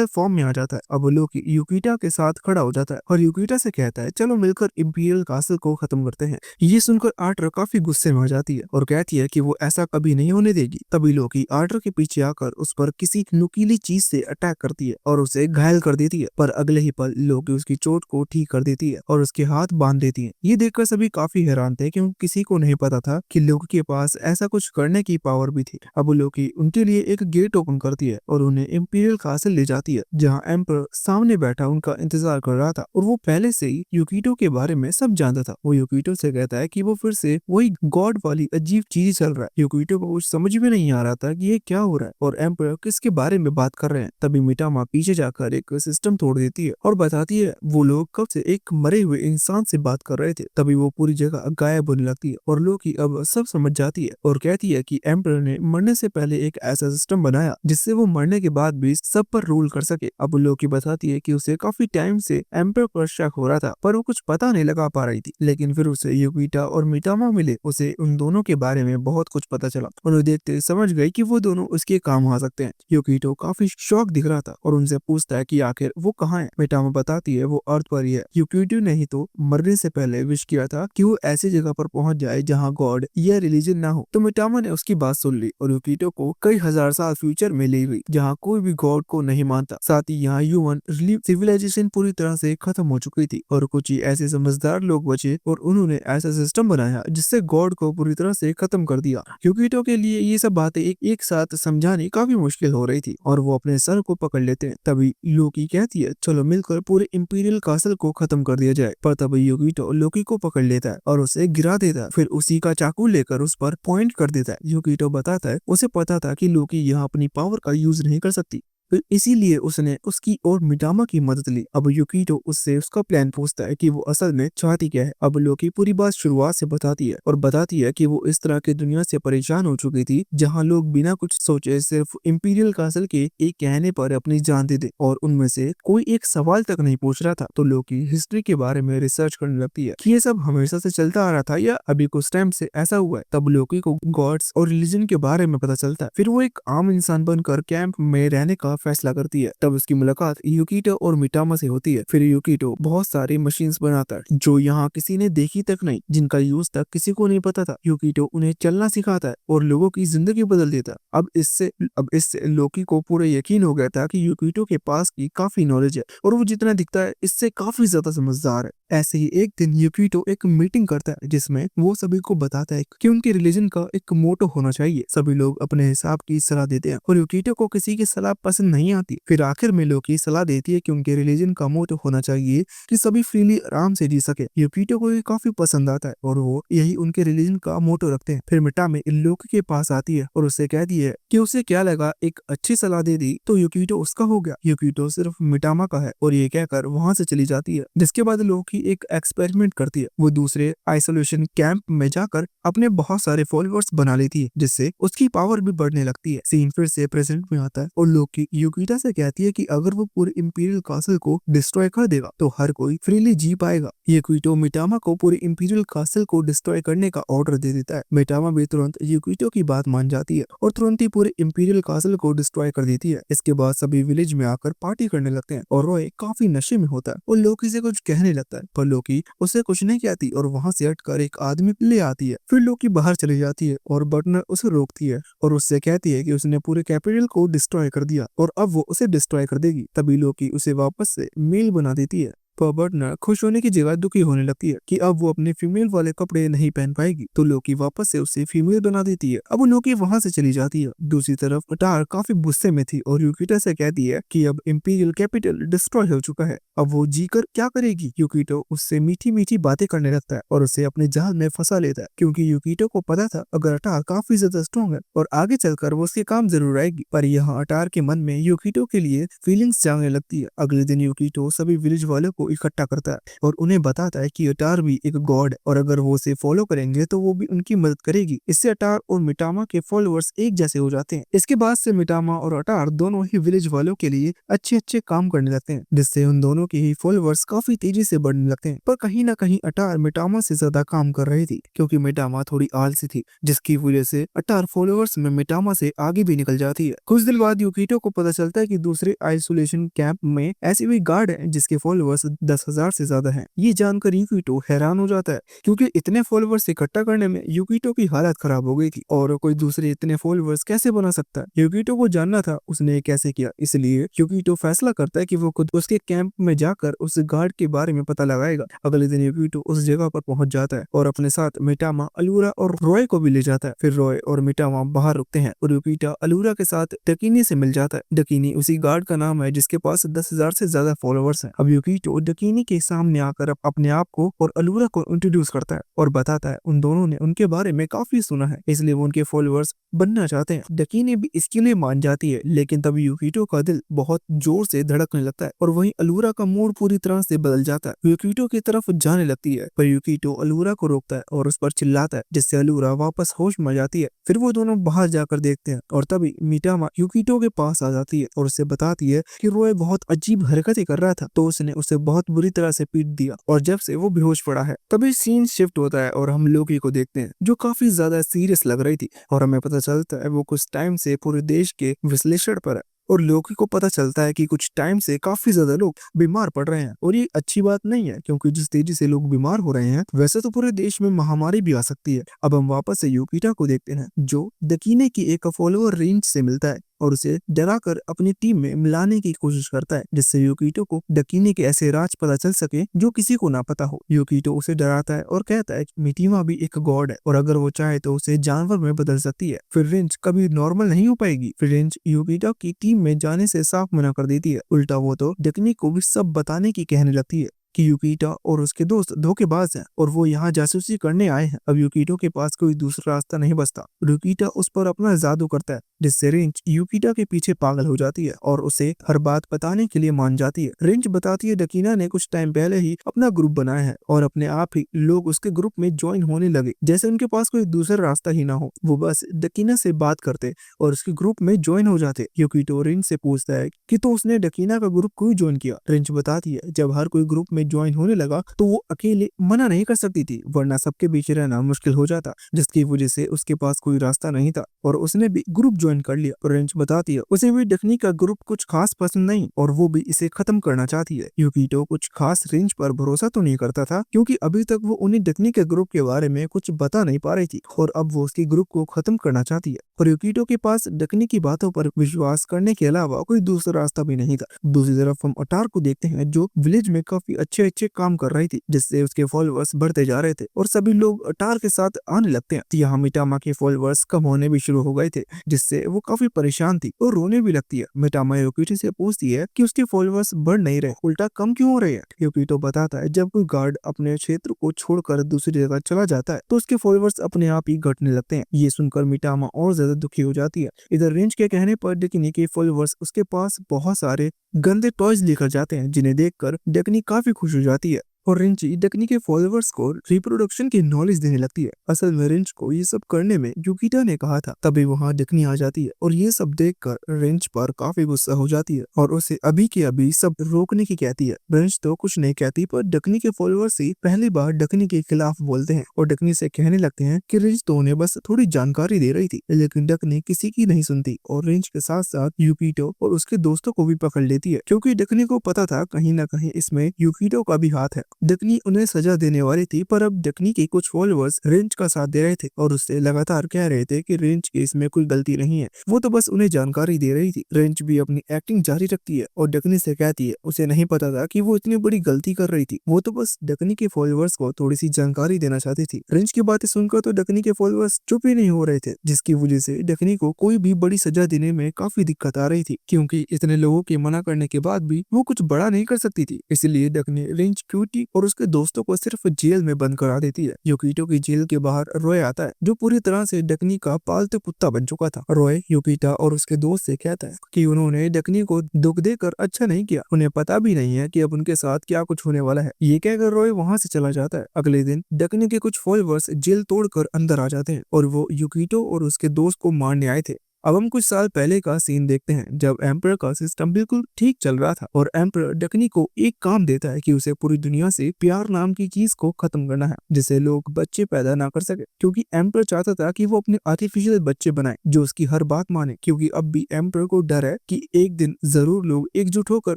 फॉर्म में आ जाता है। अब लोकी योकिटा के साथ खड़ा हो जाता है और योकिटा से कहता है चलो मिलकर इंपीरियल कासल को खत्म करते हैं। ये सुनकर आर्टर काफी गुस्से में आ जाती है और कहती है कि वो ऐसा कभी नहीं होने देगी। तभी लोकी आर्टर के पीछे आकर उस पर किसी नुकीली चीज से अटैक करती है और उसे घायल कर देती है, पर अगले ही पल लोकी उसकी चोट को ठीक कर देती है और उसके हाथ बांध देती है। ये देखकर सभी काफी हैरान थे क्योंकि किसी को नहीं पता था कि लोकी के पास ऐसा कुछ करने की पावर भी थी। अब लोकी उनके लिए एक गेट ओपन करती है और उन्हें इंपीरियल कासल ले जाती है जहाँ एम्पर सामने बैठा उनका इंतजार कर रहा था और वो पहले से ही योकिटो के बारे में सब जानता था। वो योकिटो से कहता है कि वो फिर से वही गॉड वाली अजीब चीज चल रहा है। योकिटो को कुछ समझ में नहीं आ रहा था कि ये क्या हो रहा है और एम्पर किसके बारे में बात कर रहे हैं। तभी मिटामा पीछे जाकर एक सिस्टम तोड़ देती है और बताती है वो लोग कब से एक मरे हुए इंसान से बात कर रहे थे। तभी वो पूरी जगह गायब होने लगती है और लोकी अब सब समझ जाती है और कहती है कि एम्परर ने मरने से पहले एक ऐसा सिस्टम बनाया जिससे वो मरने के बाद भी सब पर रूल कर सके। अब लोकी बताती है कि उसे काफी टाइम से एम्परर पर शक हो रहा था पर वो कुछ पता नहीं लगा पा रही थी, लेकिन फिर उसे युकिटा और मिटामा मिले। उसे उन दोनों के बारे में बहुत कुछ पता चला। उन्हें देखते समझ गई कि वो दोनों उसके काम आ सकते हैं। युकिटो काफी शौक दिख रहा था और उनसे पूछता है कि आखिर वो कहाँ है। मिटामा बताती है वो अर्थ पर ही है। युकिटो ने ही तो मरने से पहले विश किया था कि वो ऐसी जगह पर पहुंच जाए जहाँ गॉड या रिलीजन ना हो। तो मिटामा ने उसकी बात सुन ली और युकिटो को कई हजार साल फ्यूचर में ले गई जहाँ कोई भी गॉड को नहीं मानता। साथ ही यहाँ ह्यूमन सिविलाइजेशन पूरी तरह से खत्म हो चुकी थी और कुछ ही ऐसे समझदार लोग बचे और उन्होंने ऐसा सिस्टम बनाया जिससे गॉड को पूरी तरह से खत्म कर दिया। युकिटो के लिए ये सब बातें एक साथ समझानी काफी मुश्किल हो रही थी और वो अपने सर को पकड़ लेते हैं। तभी लोकी कहती है चलो मिलकर पूरे इंपीरियल कासल को खत्म कर दिया जाए। पर तभी युकिटो लोकी को पकड़ लेता है और उसे गिरा देता है, फिर उसी का चाकू लेकर उस पर पॉइंट कर देता है। युकिटो बताता है उसे पता था कि लोकी यहाँ अपनी पावर का यूज नहीं कर सकती, फिर इसीलिए उसने उसकी और मिटामा की मदद ली। अब युकिटो उससे उसका प्लान पूछता है कि वो असल में चाहती क्या है। अब लोकी पूरी बात शुरुआत से बताती है और बताती है कि वो इस तरह की दुनिया से परेशान हो चुकी थी जहां लोग बिना कुछ सोचे सिर्फ इंपीरियल कासल के एक कहने पर अपनी जान दे दे और उनमें से कोई एक सवाल तक नहीं पूछ रहा था। तो लोकी हिस्ट्री के बारे में रिसर्च करने लगती है कि ये सब हमेशा से चलता आ रहा था या अभी कुछ टाइम से ऐसा हुआ है। तब लोकी को गॉड्स और रिलीजन के बारे में पता चलता है। फिर वो एक आम इंसान बनकर कैंप में रहने का फैसला करती है। तब उसकी मुलाकात युकिटो और मिटामा से होती है। फिर युकिटो बहुत सारी मशीन्स बनाता है जो यहाँ किसी ने देखी तक नहीं, जिनका यूज तक किसी को नहीं पता था। युकिटो उन्हें चलना सिखाता है और लोगों की जिंदगी बदल देता है। अब इससे लोकी को पूरा यकीन हो गया था कि युकिटो के पास की काफी नॉलेज है और वो जितना दिखता है इससे काफी ज्यादा समझदार है। ऐसे ही एक दिन युकिटो एक मीटिंग करता है जिसमें वो सभी को बताता है कि उनके रिलीजन का एक मोटो होना चाहिए। सभी लोग अपने हिसाब की सलाह देते हैं और युकिटो को किसी की सलाह पसंद नहीं आती। फिर आखिर में लोकी सलाह देती है कि उनके रिलीजन का मोटो होना चाहिए कि सभी फ्रीली आराम से जी सके। युकिटो को ये काफी पसंद आता है और वो यही उनके रिलीजन का मोटो रखते हैं। फिर मिटामे लोकी के पास आती है और उससे कहती है कि उसे क्या लगा एक अच्छी सलाह दे दी तो युकिटो उसका हो गया। युकिटो सिर्फ मिटामा का है और ये कहकर वहां से चली जाती है। जिसके बाद लोकी एक एक्सपेरिमेंट करती है। वो दूसरे आइसोलेशन कैंप में जाकर अपने बहुत सारे फॉलोअर्स बना लेती है जिससे उसकी पावर भी बढ़ने लगती है। सीन फिर से प्रेजेंट में आता है और लोकी युकिटा से कहती है कि अगर वो पूरे इंपीरियल कासल को डिस्ट्रॉय कर देगा तो हर कोई फ्रीली जी पाएगा। युकिटो मिटामा को पूरे इंपीरियल कासल को डिस्ट्रॉय करने का ऑर्डर दे देता है। मिटामा भी तुरंत युकिटो की बात मान जाती है और तुरंत ही पूरे इंपीरियल कासल को डिस्ट्रॉय कर देती है। इसके बाद सभी विलेज में आकर पार्टी करने लगते हैं और रॉय काफी नशे में होता है और लोकी से कुछ कहने लगता है पर लोकी उसे कुछ नहीं कहती और वहां से हटकर एक आदमी ले आती है। फिर लोकी बाहर चली जाती है और बटनर उसे रोकती है और उससे कहती है कि उसने पूरे कैपिटल को डिस्ट्रॉय कर दिया और अब वो उसे डिस्ट्रॉय कर देगी। तभी लोकी उसे वापस से मेल बना देती है। पर बटनर खुश होने की जगह दुखी होने लगती है कि अब वो अपने फीमेल वाले कपड़े नहीं पहन पाएगी। तो लोकी वापस से उसे फीमेल बना देती है। अब लोकी वहां से चली जाती है। दूसरी तरफ अटार काफी गुस्से में थी और युकिटो से कहती है कि अब इंपीरियल कैपिटल डिस्ट्रॉय हो चुका है, अब वो जीकर क्या करेगी। युकिटो उससे मीठी मीठी बातें करने लगता है और उसे अपने जाल में फंसा लेता है क्योंकि युकिटो को पता था अगर अटार काफी ज्यादा स्ट्रॉन्ग है और आगे चलकर वो उसके काम जरूर आएगी। पर यहाँ अटार के मन में युकिटो के लिए फीलिंग्स जागने लगती है। अगले दिन युकिटो सभी विलेज वालों को इकट्ठा करता है और उन्हें बताता है कि अटार भी एक गॉड है और अगर वो उसे फॉलो करेंगे तो वो भी उनकी मदद करेगी। इससे अटार और मिटामा के फॉलोअर्स एक जैसे हो जाते हैं। इसके बाद से मिटामा और अटार दोनों ही विलेज वालों के लिए अच्छे अच्छे काम करने लगते हैं जिससे उन दोनों के ही फॉलोअर्स काफी तेजी से बढ़ने लगते हैं। पर कहीं ना कहीं अटार मिटामा से ज्यादा काम कर रही थी क्योंकि मिटामा थोड़ी आलसी थी जिसकी वजह से अटार फॉलोअर्स में मिटामा से आगे भी निकल जाती है। कुछ दिन बाद युकिटो को पता चलता है कि दूसरे आइसोलेशन कैंप में ऐसी भी गार्ड है जिसके फॉलोअर्स 10,000 से ज्यादा हैं। ये जानकर युकिटो हैरान हो जाता है क्योंकि इतने फॉलोअर्स इकट्ठा करने में युकिटो की हालत खराब हो गई थी और कोई दूसरे इतने फॉलोअर्स कैसे बना सकता है। युकिटो को जानना था उसने कैसे किया, इसलिए युकिटो फैसला करता है कि वो खुद उसके कैंप में जाकर उस गार्ड के बारे में पता लगाएगा। अगले दिन युकिटो उस जगह पर पहुंच जाता है और अपने साथ मिटामा, अलूरा और रॉय को भी ले जाता है। फिर रॉय और मिटामा बाहर रुकते हैं और युकिटा अलूरा के साथ डकीनी से मिल जाता है। डकीनी उसी गार्ड का नाम है जिसके पास 10,000 से ज्यादा फॉलोअर्स हैं। अब युकिटो डकीनी के सामने आकर अपने आप को और अलूरा को इंट्रोड्यूस करता है और बताता है उन दोनों ने उनके बारे में काफी सुना है, इसलिए वो उनके फॉलोअर्स बनना चाहते हैं। डकीनी भी इसके लिए मान जाती है, लेकिन तभी यूकिटो का दिल बहुत जोर से धड़कने लगता है और वहीं अलूरा का मूड पूरी तरह से बदल जाता है। यूकिटो की तरफ जाने लगती है, पर यूकिटो अलूरा को रोकता है और उस पर चिल्लाता है, जिससे अलूरा वापस होश में जाती है। फिर वो दोनों बाहर जाकर देखते हैं और तभी मिटामा यूकिटो के पास आ जाती है और उसे बताती है कि रोय बहुत अजीब हरकतें कर रहा था, तो उसने उसे बहुत बुरी तरह से पीट दिया और जब से वो बेहोश पड़ा है। तभी सीन शिफ्ट होता है और हम लोकी को देखते हैं, जो काफी ज्यादा सीरियस लग रही थी और हमें पता चलता है वो कुछ टाइम से पूरे देश के विश्लेषण पर है। और लोकी को पता चलता है कि कुछ टाइम से काफी ज्यादा लोग बीमार पड़ रहे हैं और ये अच्छी बात नहीं है, क्योंकि जिस तेजी से लोग बीमार हो रहे हैं वैसे तो पूरे देश में महामारी भी आ सकती है। अब हम वापस से यूकिटा को देखते हैं, जो दकीने की एक फॉलोअर रेंज से मिलता है और उसे डराकर अपनी टीम में मिलाने की कोशिश करता है, जिससे यूकिटो को डकीने के ऐसे राज पता चल सके जो किसी को ना पता हो। यूकिटो उसे डराता है और कहता है कि मिटीमा भी एक गॉड है और अगर वो चाहे तो उसे जानवर में बदल सकती है, फिर रेंज कभी नॉर्मल नहीं हो पाएगी। फिर रेंज यूकिटो की टीम में जाने से साफ मना कर देती है। उल्टा वो तो डकनी को भी सब बताने की कहने लगती है कि यूकिटा और उसके दोस्त धोखेबाज हैं और वो यहाँ जासूसी करने आए हैं। अब यूकिटो के पास कोई दूसरा रास्ता नहीं बचता। यूकिटा उस पर अपना जादू करता है, जिससे रेंज यूकिटा के पीछे पागल हो जाती है और उसे हर बात बताने के लिए मान जाती है। रेंज बताती है डकीना ने कुछ टाइम पहले ही अपना ग्रुप बनाया है और अपने आप ही लोग उसके ग्रुप में ज्वाइन होने लगे, जैसे उनके पास कोई दूसरा रास्ता ही ना हो। वो बस डकीना से बात करते और उसके ग्रुप में ज्वाइन हो जाते। यूकिटो रेंज से पूछता है कि तो उसने डकीना का ग्रुप क्यों ज्वाइन किया। रेंज बताती है जब हर कोई ग्रुप में ज्वाइन होने लगा तो वो अकेले मना नहीं कर सकती थी, वरना सबके बीच रहना मुश्किल हो जाता, जिसकी वजह से उसके पास कोई रास्ता नहीं था और उसने भी ग्रुप ज्वाइन कर लिया। रेंज बताती है उसे भी डकनी का ग्रुप कुछ खास पसंद नहीं और वो भी इसे खत्म करना चाहती है। यूकिटो कुछ खास रेंज पर भरोसा तो नहीं करता था, क्योंकि अभी तक वो उन्हें डकनी के ग्रुप के बारे में कुछ बता नहीं पा रही थी और अब वो उसके ग्रुप को खत्म करना चाहती है। और यूकिटो के पास डकनी की बातों पर विश्वास करने के अलावा कोई दूसरा रास्ता भी नहीं था। दूसरी तरफ हम अटार को देखते हैं, जो विलेज में काफी अच्छे काम कर रही थी, जिससे उसके फॉलोअर्स बढ़ते जा रहे थे और सभी लोग अटार के साथ आने लगते हैं। यहाँ मिटामा के फॉलोअर्स कम होने भी शुरू हो गए थे, जिससे वो काफी परेशान थी और रोने भी लगती है। मिटामा यूकिटो से पूछती है कि उसके फॉलोअर्स बढ़ नहीं रहे, उल्टा कम क्यों हो रहे हैं। यूकिटो बताता है जब कोई गार्ड अपने क्षेत्र को छोड़कर दूसरी जगह चला जाता है तो उसके फॉलोअर्स अपने आप ही घटने लगते हैं। ये सुनकर मिटामा और ज्यादा दुखी हो जाती है। इधर रेंज के कहने पर डकनी के फॉलोअर्स उसके पास बहुत सारे गंदे टॉयज लेकर जाते हैं, जिन्हें देखकर डकनी काफी खुश हो जाती है और रिंची डकनी के फॉलोअर्स को रिप्रोडक्शन की नॉलेज देने लगती है। असल में रिंच को ये सब करने में यूकिटा ने कहा था। तभी वहाँ डकनी आ जाती है और ये सब देखकर रिंच पर काफी गुस्सा हो जाती है और उसे अभी के अभी सब रोकने की कहती है। रिंच तो कुछ नहीं कहती, पर डकनी के फॉलोअर्स ही पहली बार डकनी के खिलाफ बोलते हैं और डकनी से कहने लगते हैं कि रिंच तो उन्हें बस थोड़ी जानकारी दे रही थी, लेकिन डकनी किसी की नहीं सुनती और रिंच के साथ साथ यूकिटो और उसके दोस्तों को भी पकड़ लेती है, क्योंकि डकनी को पता था कहीं न कहीं इसमें यूकिटो का भी हाथ है। डकनी उन्हें सजा देने वाली थी, पर अब डकनी के कुछ फॉलोअर्स रेंज का साथ दे रहे थे और उससे लगातार कह रहे थे कि रेंज के इसमें कोई गलती नहीं है, वो तो बस उन्हें जानकारी दे रही थी। रेंज भी अपनी एक्टिंग जारी रखती है और डकनी से कहती है उसे नहीं पता था कि वो इतनी बड़ी गलती कर रही थी, वो तो बस डकनी के फॉलोअर्स को थोड़ी सी जानकारी देना चाहती थी। रेंज की बातें सुनकर तो डकनी के फॉलोअर्स चुप ही नहीं हो रहे थे, जिसकी वजह से डकनी को कोई भी बड़ी सजा देने में काफी दिक्कत आ रही थी, क्योंकि इतने लोगों के मना करने के बाद भी वो कुछ बड़ा नहीं कर सकती थी। इसलिए डकनी रेंज, क्यूटी और उसके दोस्तों को सिर्फ जेल में बंद करा देती है। यूकिटो की जेल के बाहर रॉय आता है, जो पूरी तरह से डकनी का पालतू कुत्ता बन चुका था। रॉय यूकिटा और उसके दोस्त से कहता है कि उन्होंने डकनी को दुख देकर अच्छा नहीं किया, उन्हें पता भी नहीं है कि अब उनके साथ क्या कुछ होने वाला है। ये कहकर रॉय वहाँ से चला जाता है। अगले दिन डकनी के कुछ फॉलोअर्स जेल तोड़कर अंदर आ जाते हैं और वो यूकिटो और उसके दोस्त को मारने आए थे। अब हम कुछ साल पहले का सीन देखते हैं, जब एम्पर का सिस्टम बिल्कुल ठीक चल रहा था और एम्पर डकनी को एक काम देता है कि उसे पूरी दुनिया से प्यार नाम की चीज को खत्म करना है, जिससे लोग बच्चे पैदा ना कर सके, क्योंकि एम्पर चाहता था कि वो अपने आर्टिफिशियल बच्चे बनाए जो उसकी हर बात माने, क्योंकि अब भी एम्पर को डर है कि एक दिन जरूर लोग एकजुट होकर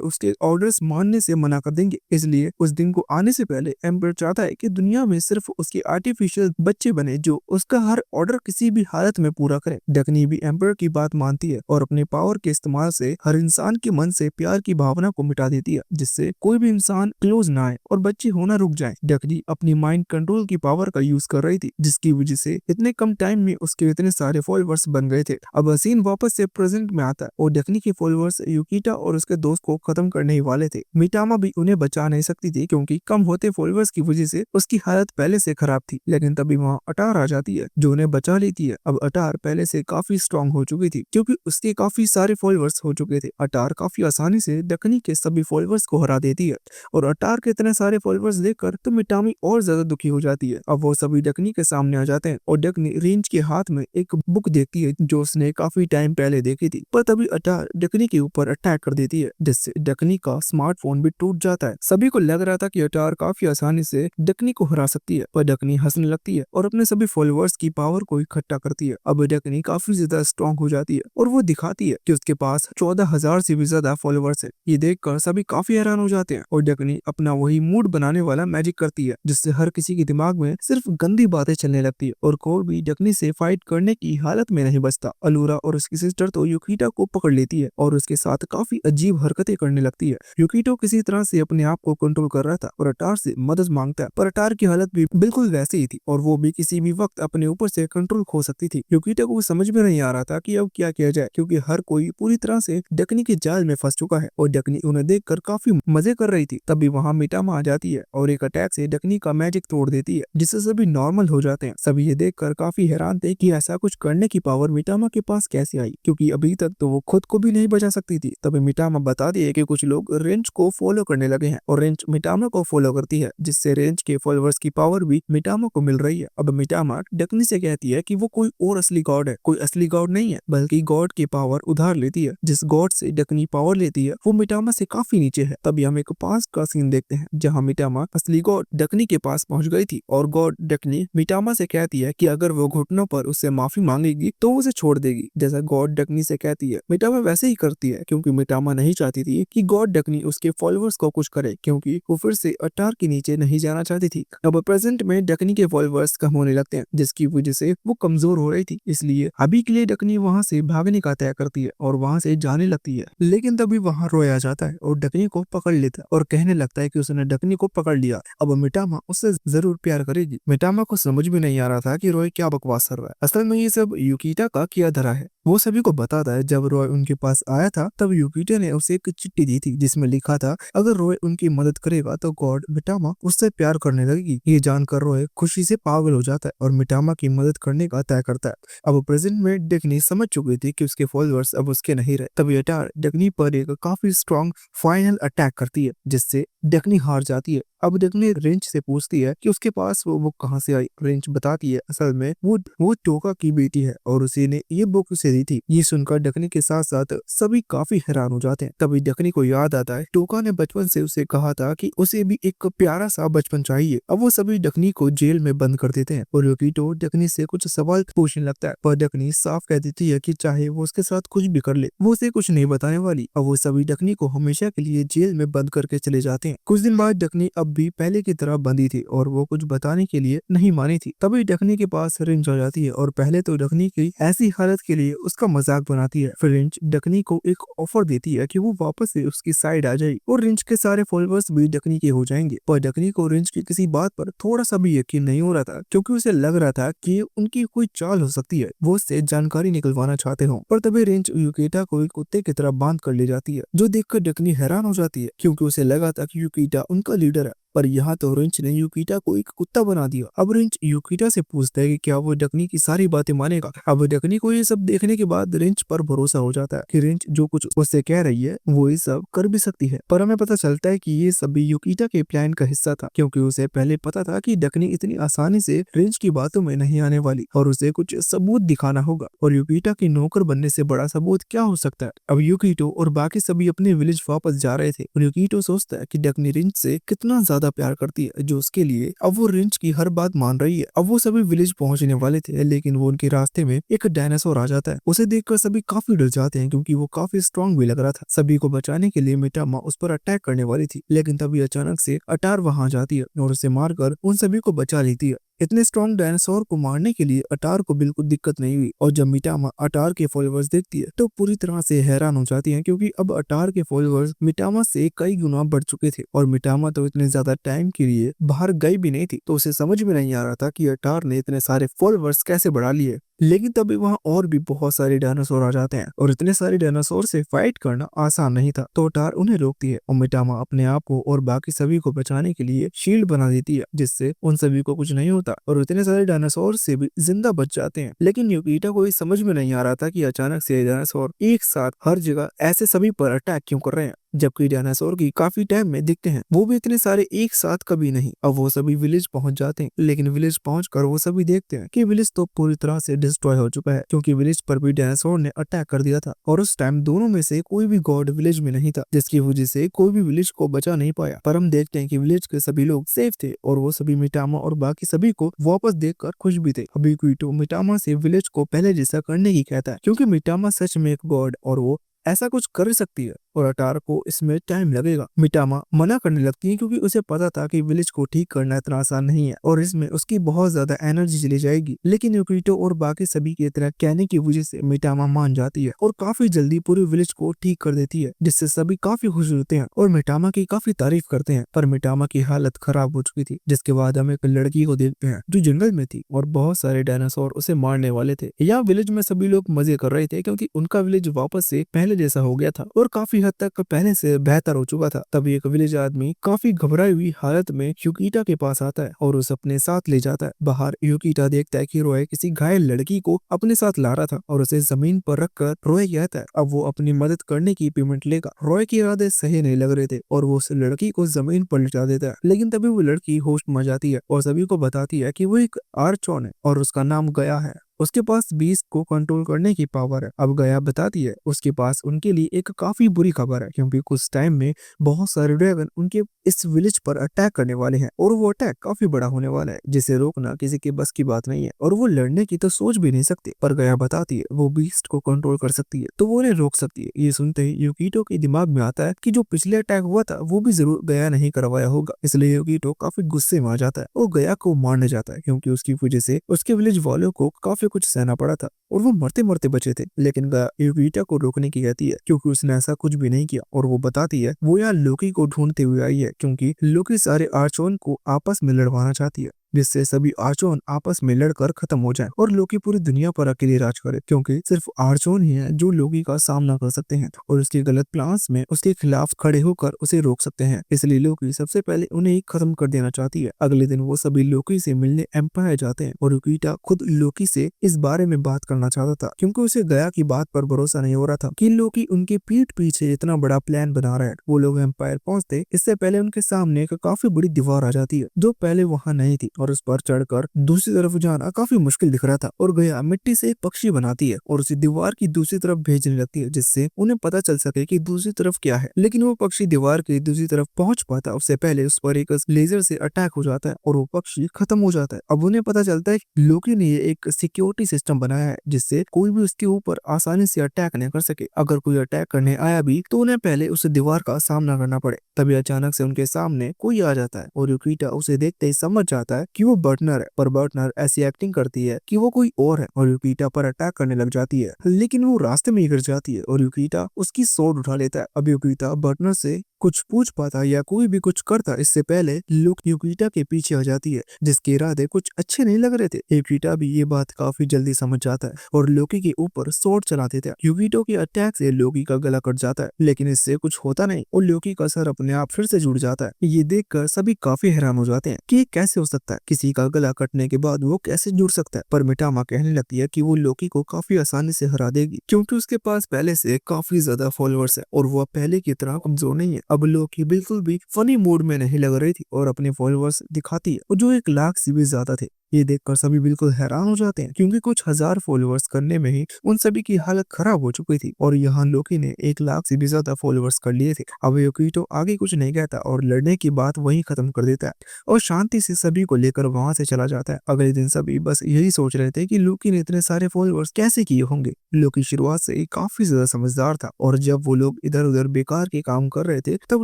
उसके ऑर्डर्स मानने से मना कर देंगे। इसलिए उस दिन को आने से पहले एम्पर चाहता है कि दुनिया में सिर्फ उसके आर्टिफिशियल बच्चे बने जो उसका हर ऑर्डर किसी भी हालत में पूरा करे। डकनी भी एम्पर की बात मानती है और अपने पावर के इस्तेमाल से हर इंसान के मन से प्यार की भावना को मिटा देती है, जिससे कोई भी इंसान क्लोज ना आए और बच्चे होना रुक जाए। डकनी अपनी माइंड कंट्रोल की पावर का यूज कर रही थी, जिसकी वजह से इतने कम टाइम में उसके इतने सारे फॉलोअर्स बन गए थे। अब सीन वापस से प्रेजेंट में आता है और डकनी के फॉलोअर्स युकिटा और उसके दोस्त को खत्म करने ही वाले थे। मिटामा भी उन्हें बचा नहीं सकती थी क्योंकि कम होते फॉलोअर्स की वजह से उसकी हालत पहले से खराब थी। लेकिन तभी वहाँ अटार आ जाती है जो उन्हें बचा लेती है। अब अटार पहले से काफी स्ट्रांग हो चुकी थी क्योंकि उसके काफी सारे फॉलोअर्स हो चुके थे। अटार काफी आसानी से डकनी के सभी फॉलोअर्स को हरा देती है और अटार के इतने सारे फॉलोअर्स देखकर तो मिटामी और ज्यादा दुखी हो जाती है। अब वो सभी डकनी के सामने आ जाते हैं और डकनी रेंज के हाथ में एक बुक देखती है जो उसने काफी टाइम पहले देखी थी। पर तभी अटार डकनी के ऊपर अटैक कर देती है, जिससे डकनी का स्मार्टफोन भी टूट जाता है। सभी को लग रहा था कि अटार काफी आसानी से डकनी को हरा सकती है, पर डकनी हंसने लगती है और अपने सभी फॉलोअर्स की पावर को इकट्ठा करती है। अब डकनी काफी ज्यादा स्ट्रॉन्ग हो जाती है और वो दिखाती है कि उसके पास 14,000 से भी ज्यादा फॉलोअर्स है। ये देखकर सभी काफी हैरान हो जाते हैं और डकनी अपना वही मूड बनाने वाला मैजिक करती है, जिससे हर किसी के दिमाग में सिर्फ गंदी बातें चलने लगती है और कोई भी डकनी से फाइट करने की हालत में नहीं बचता। अलूरा और उसकी सिस्टर तो युकिटा को पकड़ लेती है और उसके साथ काफी अजीब हरकतें करने लगती है। युकिटो किसी तरह से अपने आप को कंट्रोल कर रहा था और अटार से मदद मांगता है, पर अटार की हालत भी बिल्कुल वैसी ही थी और वो भी किसी भी वक्त अपने ऊपर से कंट्रोल खो सकती थी। युकिटो को समझ में नहीं आ रहा था कि अब क्या किया जाए क्योंकि हर कोई पूरी तरह से डकनी के जाल में फंस चुका है और डकनी उन्हें देखकर काफी मजे कर रही थी। तभी वहाँ मिटामा आ जाती है और एक अटैक से डकनी का मैजिक तोड़ देती है, जिससे सभी नॉर्मल हो जाते हैं। सभी ये देखकर काफी हैरान थे कि ऐसा कुछ करने की पावर मिटामा के पास कैसे आई, क्योंकि अभी तक तो वो खुद को भी नहीं बचा सकती थी। तभी मिटामा बता दी है कि कुछ लोग रेंज को फॉलो करने लगे हैं और रेंज मिटामा को फॉलो करती है, जिससे रेंज के फॉलोअर्स की पावर भी मिटामा को मिल रही है। अब मिटामा डकनी से कहती है कि वो कोई और असली गॉड है, कोई असली गॉड नहीं है बल्कि गॉड की पावर उधार लेती है। जिस गॉड से डकनी पावर लेती है वो मिटामा से काफी नीचे है। तभी हम एक पास का सीन देखते हैं जहाँ मिटामा असली गॉड डकनी के पास पहुंच गई थी और गॉड डकनी मिटामा से कहती है कि अगर वो घुटनों पर उससे माफी मांगेगी तो उसे छोड़ देगी, जैसा गॉड डकनी से कहती है। मिटामा वैसे ही करती है क्योंकि मिटामा नहीं चाहती थी कि गॉड डकनी उसके फॉलोअर्स को कुछ करे, क्योंकि वो फिर से अटार के नीचे नहीं जाना चाहती थी। अब प्रेजेंट में डकनी के फॉलोअर्स कम होने लगते हैं, जिसकी वजह से वो कमजोर हो रही थी। इसलिए अभी के लिए डकनी वहाँ से भागने का तय करती है और वहाँ से जाने लगती है। लेकिन तभी वहाँ रोय आ जाता है और डकनी को पकड़ लेता है और कहने लगता है कि उसने डकनी को पकड़ लिया, अब मिटामा उससे जरूर प्यार करेगी। मिटामा को समझ में नहीं आ रहा था कि रॉय क्या बकवास कर रहा है। असल में ये सब युकिटा का किया धरा है। वो सभी को बताता है जब रॉय उनके पास आया था तब युकिटा ने उसे एक चिट्ठी दी थी जिसमें लिखा था अगर रॉय उनकी मदद करेगा तो गॉड मिटामा उससे प्यार करने लगेगी। ये जानकर रॉय खुशी से पागल हो जाता है और मिटामा की मदद करने का तय करता है। अब प्रेजेंट में डकनी समझ चुकी थी कि उसके फॉलोअर्स अब उसके नहीं रहे। तभी अटार डकनी पर एक काफी स्ट्रॉन्ग फाइनल अटैक करती है, जिससे डकनी हार जाती है। अब डकनी रेंज से पूछती है कि उसके पास वो बुक कहाँ से आई। रेंज बताती है असल में वो टोका की बेटी है और उसी ने ये बुक उसे दी थी। ये सुनकर डकनी के साथ साथ सभी काफी हैरान हो जाते हैं। तभी डकनी को याद आता है टोका ने बचपन से उसे कहा था कि उसे भी एक प्यारा सा बचपन चाहिए। अब वो सभी डकनी को जेल में बंद कर देते हैं और युकिटो डकनी से कुछ सवाल पूछने लगता है, पर डकनी साफ कह देती है कि चाहे वो उसके साथ कुछ भी कर ले वो उसे कुछ नहीं बताने वाली। अब वो सभी डकनी को हमेशा के लिए जेल में बंद करके चले जाते हैं। कुछ दिन बाद डकनी अब भी पहले की तरह बंदी थी और वो कुछ बताने के लिए नहीं मानी थी। तभी डकनी के पास रेंज आ जाती है और पहले तो डकनी की ऐसी हालत के लिए उसका मजाक बनाती है। फिर रेंज डकनी को एक ऑफर देती है कि वो वापस से उसकी साइड आ जाए और रेंज के सारे फॉलोअर्स भी डकनी के हो जाएंगे। पर डकनी को रेंज की किसी बात पर थोड़ा सा भी यकीन नहीं हो रहा था क्योंकि उसे लग रहा था कि उनकी कोई चाल हो सकती है, वो उससे जानकारी निकलवाना चाहते हो। पर तभी रेंज युकिटा को एक कुत्ते की तरह बांध कर ले जाती है, जो देखकर डकनी हैरान हो जाती है क्योंकि उसे लगा था कि युकिटा उनका लीडर है, पर यहाँ तो रेंज ने युकिटा को एक कुत्ता बना दिया। अब रेंज युकिटा से पूछता है कि क्या वो डकनी की सारी बातें मानेगा। अब डकनी को ये सब देखने के बाद रेंज पर भरोसा हो जाता है कि रेंज जो कुछ उससे कह रही है वो ये सब कर भी सकती है। पर हमें पता चलता है कि ये सब भी युकिटा के प्लान का हिस्सा था, क्योंकि उसे पहले पता था कि डकनी इतनी आसानी से रेंज की बातों में नहीं आने वाली और उसे कुछ सबूत दिखाना होगा। और युकिटा की नौकर बनने से बड़ा सबूत क्या हो सकता है। अब युकिटो और बाकी सभी अपने विलेज वापस जा रहे थे और युकिटो सोचता है कि डकनी रेंज से कितना ज्यादा प्यार करती है जो उसके लिए अब वो रेंज की हर बात मान रही है। अब वो सभी विलेज पहुंचने वाले थे लेकिन वो उनके रास्ते में एक डायनासोर आ जाता है। उसे देखकर सभी काफी डर जाते हैं क्योंकि वो काफी स्ट्रांग भी लग रहा था। सभी को बचाने के लिए मिटामा उस पर अटैक करने वाली थी, लेकिन तभी अचानक से अटार वहां जाती है और उसे मारकर उन सभी को बचा लेती है। इतने स्ट्रॉन्ग डायनासोर को मारने के लिए अटार को बिल्कुल दिक्कत नहीं हुई और जब मिटामा अटार के फॉलोअर्स देखती है तो पूरी तरह से हैरान हो जाती है, क्योंकि अब अटार के फॉलोअर्स मिटामा से कई गुना बढ़ चुके थे और मिटामा तो इतने ज्यादा टाइम के लिए बाहर गई भी नहीं थी, तो उसे समझ में नहीं आ रहा था कि अटार ने इतने सारे फॉलोअर्स कैसे बढ़ा लिए। लेकिन तभी वहां और भी बहुत सारे डायनासोर आ जाते हैं और इतने सारे डायनासोर से फाइट करना आसान नहीं था, तो अटार उन्हें रोकती है और मिटामा अपने आप को और बाकी सभी को बचाने के लिए शील्ड बना देती है, जिससे उन सभी को कुछ नहीं होता और इतने सारे डायनासोर से भी जिंदा बच जाते हैं। लेकिन युकिटा को ये समझ में नहीं आ रहा था कि अचानक से डायनासोर एक साथ हर जगह ऐसे सभी पर अटैक क्यों कर रहे हैं, जबकि डायनासोर की काफी टाइम में दिखते हैं, वो भी इतने सारे एक साथ कभी नहीं। अब वो सभी विलेज पहुंच जाते हैं, लेकिन विलेज पहुंचकर वो सभी देखते हैं कि विलेज तो पूरी तरह से डिस्ट्रॉय हो चुका है, क्योंकि विलेज पर भी डायनासोर ने अटैक कर दिया था और उस टाइम दोनों में से कोई भी गॉड विलेज में नहीं था, जिसकी वजह से कोई भी विलेज को बचा नहीं पाया। पर हम देखते हैं कि विलेज के सभी लोग सेफ थे और वो सभी मिटामा और बाकी सभी को वापस देखकर खुश भी थे। अभी क्वीटो मिटामा से विलेज को पहले जैसा करने की कहता है, क्योंकि मिटामा सच में एक गॉड और वो ऐसा कुछ कर सकती है और अटार को इसमें टाइम लगेगा। मिटामा मना करने लगती है, क्योंकि उसे पता था कि विलेज को ठीक करना इतना आसान नहीं है और इसमें उसकी बहुत ज्यादा एनर्जी चली जाएगी। लेकिन युकिटो और बाकी सभी की तरह कहने की वजह से मिटामा मान जाती है और काफी जल्दी पूरे विलेज को ठीक कर देती है, जिससे सभी काफी खुश होते हैं और मिटामा की काफी तारीफ करते हैं। पर मिटामा की हालत खराब हो चुकी थी, जिसके बाद हम एक लड़की को देखते हैं जो जंगल में थी और बहुत सारे डायनासोर उसे मारने वाले थे। यहाँ विलेज में सभी लोग मजे कर रहे थे, क्योंकि उनका विलेज वापस से पहले जैसा हो गया था और काफी हद तक पहले से बेहतर हो चुका था। तभी एक विलेज आदमी काफी घबराई हुई हालत में युकिटा के पास आता है और उसे अपने साथ ले जाता है। बाहर युकिटा देखता है कि रॉय किसी घायल लड़की को अपने साथ ला रहा था और उसे जमीन पर रखकर रॉय कहता है अब वो अपनी मदद करने की पेमेंट लेगा। रॉय के इरादे सही नहीं लग रहे थे और वो उस लड़की को जमीन पर लिटा देता है, लेकिन तभी वो लड़की होश में जाती है और सभी को बताती है कि वो एक आर्चॉन है और उसका नाम गया है। उसके पास बीस्ट को कंट्रोल करने की पावर है। अब गया बताती है उसके पास उनके लिए एक काफी बुरी खबर है, क्योंकि कुछ टाइम में बहुत सारे ड्रैगन उनके इस विलेज पर अटैक करने वाले हैं और वो अटैक काफी बड़ा होने वाला है, जिसे रोकना किसी के बस की बात नहीं है और वो लड़ने की तो सोच भी नहीं सकते। पर गया बताती है वो बीस्ट को कंट्रोल कर सकती है, तो वो उन्हें रोक सकती है। ये सुनते ही युकिटो के दिमाग में आता है कि जो पिछले अटैक हुआ था वो भी जरूर गया नहीं करवाया होगा, इसलिए युकिटो काफी गुस्से में आ जाता है और गया को मारने जाता है, क्योंकि उसकी वजह से उसके विलेज वालों को काफी कुछ सहना पड़ा था और वो मरते मरते बचे थे। लेकिन गया युकिटा को रोकने की कहती है, क्योंकि उसने ऐसा कुछ भी नहीं किया और वो बताती है वो यहाँ लोकी को ढूंढते हुए आई है, क्योंकि लोकी सारे आर्चोन को आपस में लड़वाना चाहती है, जिससे सभी आर्चोन आपस में लड़कर खत्म हो जाएं और लोकी पूरी दुनिया पर अकेले राज करे, क्योंकि सिर्फ आर्चोन ही है जो लोकी का सामना कर सकते हैं और उसके गलत प्लान्स में उसके खिलाफ खड़े होकर उसे रोक सकते हैं। इसलिए लोकी सबसे पहले उन्हें ही खत्म कर देना चाहती है। अगले दिन वो सभी लोकी से मिलने एम्पायर जाते हैं और युकिटा खुद लोकी से इस बारे में बात करना चाहता था, क्योंकि उसे गया की बात पर भरोसा नहीं हो रहा था कि लोकी उनके पीठ पीछे इतना बड़ा प्लान बना रहा है। वो लोग एम्पायर पहुंचते इससे पहले उनके सामने एक काफी बड़ी दीवार आ जाती है जो पहले वहां नहीं थी और उस पर चढ़कर दूसरी तरफ जाना काफी मुश्किल दिख रहा था और गया मिट्टी से एक पक्षी बनाती है और उसे दीवार की दूसरी तरफ भेजने लगती है, जिससे उन्हें पता चल सके कि दूसरी तरफ क्या है। लेकिन वो पक्षी दीवार की दूसरी तरफ पहुंच पाता उससे पहले उस पर एक लेजर से अटैक हो जाता है और वो पक्षी खत्म हो जाता है। अब उन्हें पता चलता है कि लोकी ने एक सिक्योरिटी सिस्टम बनाया है, जिससे कोई भी उसके ऊपर आसानी से अटैक न कर सके। अगर कोई अटैक करने आया भी तो उन्हें पहले उस दीवार का सामना करना पड़े। तभी अचानक से उनके सामने कोई आ जाता है और युकिटा उसे देखते ही समझ जाता है कि वो बर्टनर है, पर बर्टनर ऐसी एक्टिंग करती है कि वो कोई और है और युकिटा पर अटैक करने लग जाती है, लेकिन वो रास्ते में ही गिर जाती है और युकिटा उसकी सोड उठा लेता है। अब युकिटा बर्टनर से कुछ पूछ पाता या कोई भी कुछ करता इससे पहले लुक युकिटा के पीछे आ जाती है, जिसके इरादे कुछ अच्छे नहीं लग रहे थे। युकिटा भी ये बात काफी जल्दी समझ जाता है और लोकी के ऊपर सोड चला देता है। युकिटो के अटैक से लोकी का गला कट जाता है, लेकिन इससे कुछ होता नहीं और लोकी का सर अपने आप फिर से जुड़ जाता है। ये देखकर सभी काफी हैरान हो जाते हैं कि ये कैसे हो सकता है, किसी का गला कटने के बाद वो कैसे जुड़ सकता है। पर मिटामा कहने लगती है कि वो लोकी को काफी आसानी से हरा देगी, क्योंकि उसके पास पहले से काफी ज्यादा फॉलोअर्स है और वो पहले की तरह कमजोर नहीं है। अब लोकी बिल्कुल भी फनी मूड में नहीं लग रही थी और अपने फॉलोअर्स दिखाती है जो 1 लाख से भी ज्यादा थे। ये देखकर सभी बिल्कुल हैरान हो जाते हैं, क्योंकि कुछ हजार फॉलोअर्स करने में ही उन सभी की हालत खराब हो चुकी थी और यहाँ लोकी ने 1 लाख से भी ज्यादा फॉलोअर्स कर लिए थे। अब युकिटो आगे कुछ नहीं कहता और लड़ने की बात वहीं खत्म कर देता है और शांति से सभी को लेकर वहां से चला जाता है। अगले दिन सभी बस यही सोच रहे थे कि लोकी ने इतने सारे फॉलोअर्स कैसे किए होंगे। लोकी शुरुआत से ही काफी ज्यादा समझदार था और जब वो लोग इधर उधर बेकार के काम कर रहे थे तब